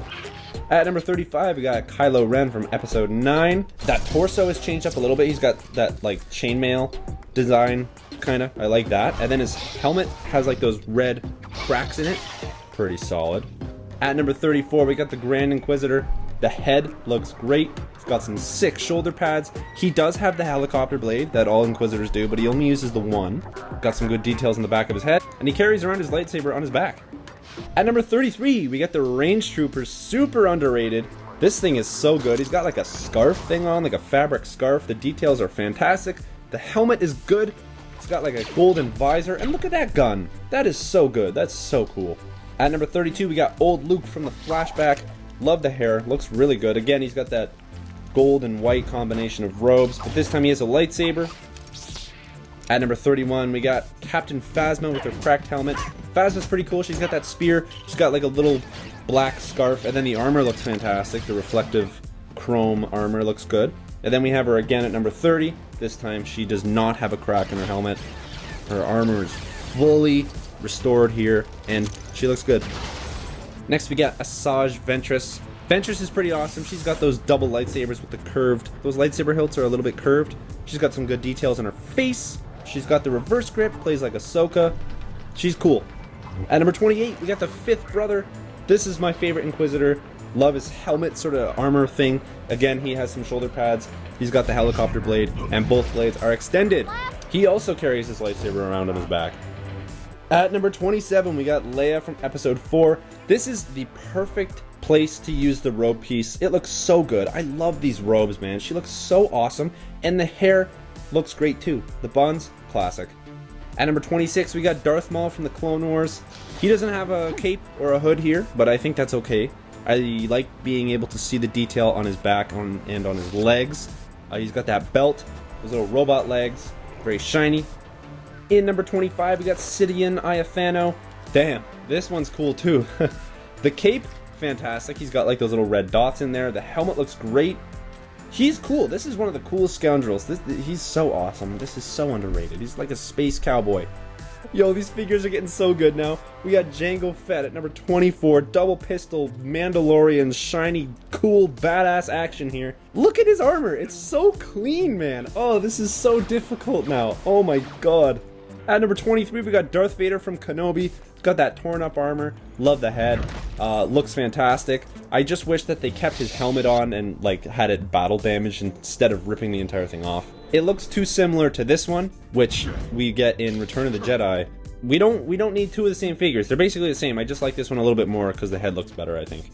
At number 35, we got Kylo Ren from Episode 9. That torso has changed up a little bit. He's got that like chainmail design, kind of. I like that. And then his helmet has like those red cracks in it. Pretty solid. At number 34, we got the Grand Inquisitor. The head looks great. It's got some sick shoulder pads. He does have the helicopter blade that all Inquisitors do, but he only uses the one. Got some good details in the back of his head. And he carries around his lightsaber on his back. At number 33, we get the Range Trooper, super underrated. This thing is so good. He's got like a scarf thing on, like a fabric scarf. The details are fantastic. The helmet is good. It's got like a golden visor. And look at that gun. That is so good. That's so cool. At number 32, we got old Luke from the flashback. Love the hair. Looks really good. Again, he's got that gold and white combination of robes, but this time he has a lightsaber. At number 31, we got Captain Phasma with her cracked helmet. Phasma's pretty cool. She's got that spear. She's got like a little black scarf, and then the armor looks fantastic. The reflective chrome armor looks good. And then we have her again at number 30. This time she does not have a crack in her helmet. Her armor is fully restored here, and she looks good. Next we got Asajj Ventress. Ventress is pretty awesome. She's got those double lightsabers with the curved. Those lightsaber hilts are a little bit curved. She's got some good details on her face. She's got the reverse grip, plays like Ahsoka. She's cool. At number 28, we got the fifth brother. This is my favorite Inquisitor. Love his helmet sort of armor thing. Again, he has some shoulder pads. He's got the helicopter blade, and both blades are extended. He also carries his lightsaber around on his back. At number 27, we got Leia from Episode 4. This is the perfect place to use the robe piece. It looks so good. I love these robes, man. She looks so awesome. And the hair looks great too. The buns, classic. At number 26, we got Darth Maul from the Clone Wars. He doesn't have a cape or a hood here, but I think that's okay. I like being able to see the detail on his back and on his legs. He's got that belt, those little robot legs, very shiny. In number 25, we got Sidian Iafano. Damn, this one's cool too. The cape, fantastic. He's got like those little red dots in there. The helmet looks great. He's cool. This is one of the coolest scoundrels. He's so awesome. This is so underrated. He's like a space cowboy. Yo, these figures are getting so good now. We got Jango Fett at number 24. Double pistol, Mandalorian, shiny, cool, badass action here. Look at his armor. It's so clean, man. Oh, this is so difficult now. Oh my god. At number 23, we got Darth Vader from Kenobi. Got that torn up armor. Love the head. Looks fantastic. I just wish that they kept his helmet on and like had it battle damaged instead of ripping the entire thing off. It looks too similar to this one, which we get in Return of the Jedi. We don't need two of the same figures. They're basically the same. I just like this one a little bit more because the head looks better, I think.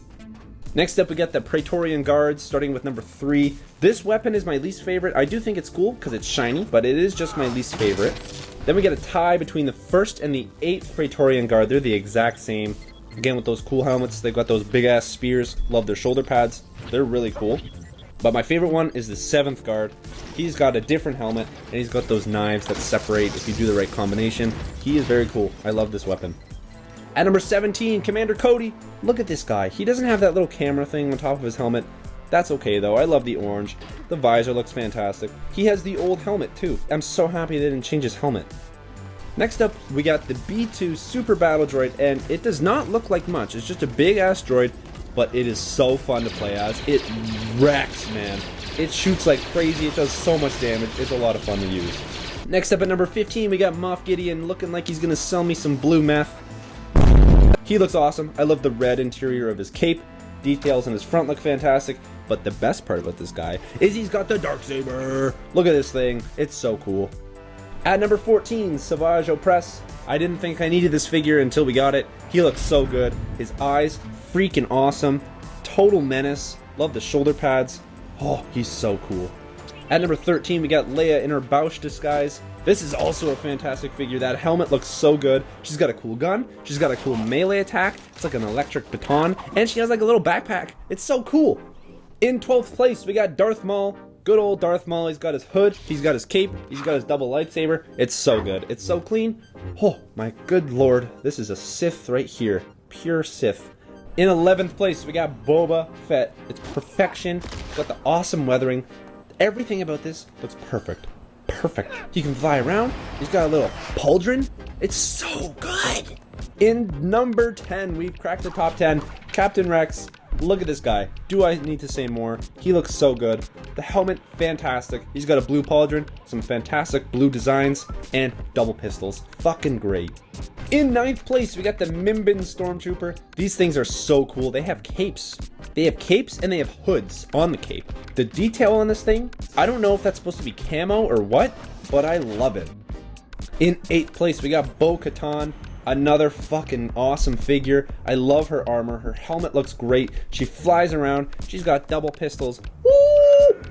Next up, we got the Praetorian Guards, starting with number 3. This weapon is my least favorite. I do think it's cool because it's shiny, but it is just my least favorite. Then we get a tie between the 1st and the 8th Praetorian Guard. They're the exact same. Again, with those cool helmets, they've got those big ass spears. Love their shoulder pads. They're really cool. But my favorite one is the 7th guard. He's got a different helmet, and he's got those knives that separate if you do the right combination. He is very cool. I love this weapon. At number 17, Commander Cody. Look at this guy. He doesn't have that little camera thing on top of his helmet. That's okay though. I love the orange. The visor looks fantastic. He has the old helmet too. I'm so happy they didn't change his helmet. Next up, we got the B2 Super Battle Droid, and it does not look like much. It's just a big ass droid, but it is so fun to play as. It wrecks, man. It shoots like crazy. It does so much damage. It's a lot of fun to use. Next up at number 15, we got Moff Gideon looking like he's gonna sell me some blue meth. He looks awesome. I love the red interior of his cape. Details in his front look fantastic. But the best part about this guy is he's got the Darksaber. Look at this thing. It's so cool. At number 14, Savage Opress. I didn't think I needed this figure until we got it. He looks so good. His eyes, freaking awesome. Total menace. Love the shoulder pads. Oh, he's so cool. At number 13, we got Leia in her Bausch disguise. This is also a fantastic figure. That helmet looks so good. She's got a cool gun. She's got a cool melee attack. It's like an electric baton. And she has like a little backpack. It's so cool. In 12th place, we got Darth Maul. Good old Darth Maul. He's got his hood. He's got his cape. He's got his double lightsaber. It's so good. It's so clean. Oh, my good lord. This is a Sith right here. Pure Sith. In 11th place, we got Boba Fett. It's perfection. It's got the awesome weathering. Everything about this looks perfect. Perfect. You can fly around. He's got a little pauldron. It's so good. In number 10, we've cracked the top 10. Captain Rex. Look at this guy. Do I need to say more? He looks so good. The helmet, fantastic. He's got a blue pauldron, some fantastic blue designs, and double pistols. Fucking great. In 9th place, we got the Mimbin Stormtrooper. These things are so cool. They have capes. They have capes and they have hoods on the cape. The detail on this thing, I don't know if that's supposed to be camo or what, but I love it. In 8th place, we got Bo-Katan. Another fucking awesome figure. I love her armor. Her helmet looks great. She flies around. She's got double pistols. Woo!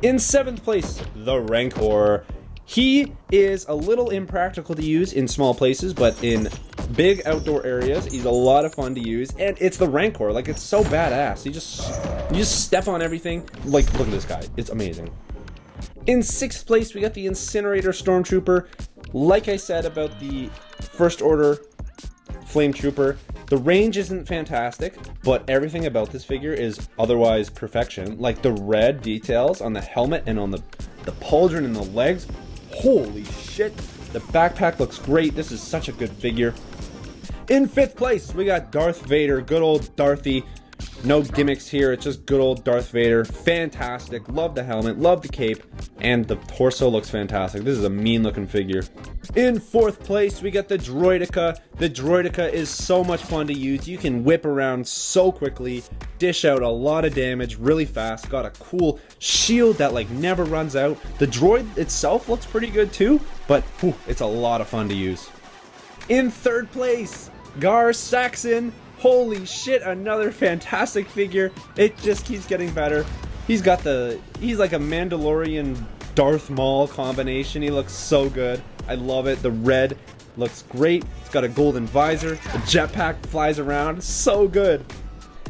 In 7th place, the Rancor. He is a little impractical to use in small places, but in big outdoor areas, he's a lot of fun to use. And it's the Rancor. Like, it's so badass. You just step on everything. Like, look at this guy. It's amazing. In 6th place, we got the Incinerator Stormtrooper. Like I said about the First Order Flame Trooper, the range isn't fantastic, but everything about this figure is otherwise perfection. Like the red details on the helmet and on the pauldron and the legs. Holy shit. The backpack looks great. This is such a good figure. In 5th place, we got Darth Vader. Good old Darthy. No gimmicks here. It's just good old Darth Vader. Fantastic. Love the helmet. Love the cape. And the torso looks fantastic. This is a mean looking figure. In 4th place, we got the Droideka. The Droideka is so much fun to use. You can whip around so quickly, dish out a lot of damage really fast. Got a cool shield that like never runs out. The droid itself looks pretty good too, but whew, it's a lot of fun to use. In 3rd place, Gar Saxon. Holy shit, another fantastic figure. It just keeps getting better. He's like a Mandalorian Darth Maul combination. He looks so good. I love it. The red looks great. It's got a golden visor. The jetpack flies around. So good.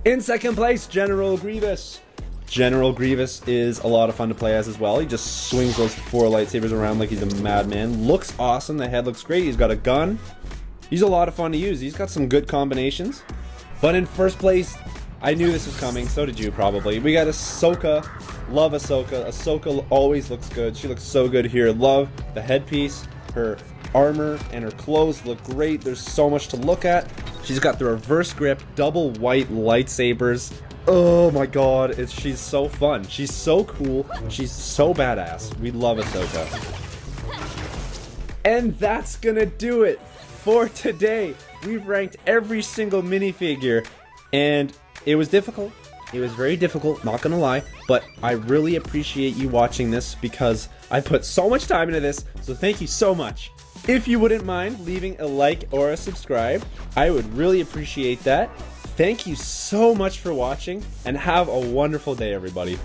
In 2nd place, General Grievous. General Grievous is a lot of fun to play as well. He just swings those 4 lightsabers around like he's a madman. Looks awesome. The head looks great. He's got a gun. He's a lot of fun to use. He's got some good combinations. But in 1st place, I knew this was coming. So did you probably. We got Ahsoka. Love Ahsoka. Ahsoka always looks good. She looks so good here. Love the headpiece. Her armor and her clothes look great. There's so much to look at. She's got the reverse grip, double white lightsabers. Oh my god, she's so fun. She's so cool. She's so badass. We love Ahsoka. And that's gonna do it for today. We've ranked every single minifigure, and it was difficult. It was very difficult, not gonna lie, but I really appreciate you watching this because I put so much time into this, so thank you so much. If you wouldn't mind leaving a like or a subscribe, I would really appreciate that. Thank you so much for watching, and have a wonderful day, everybody.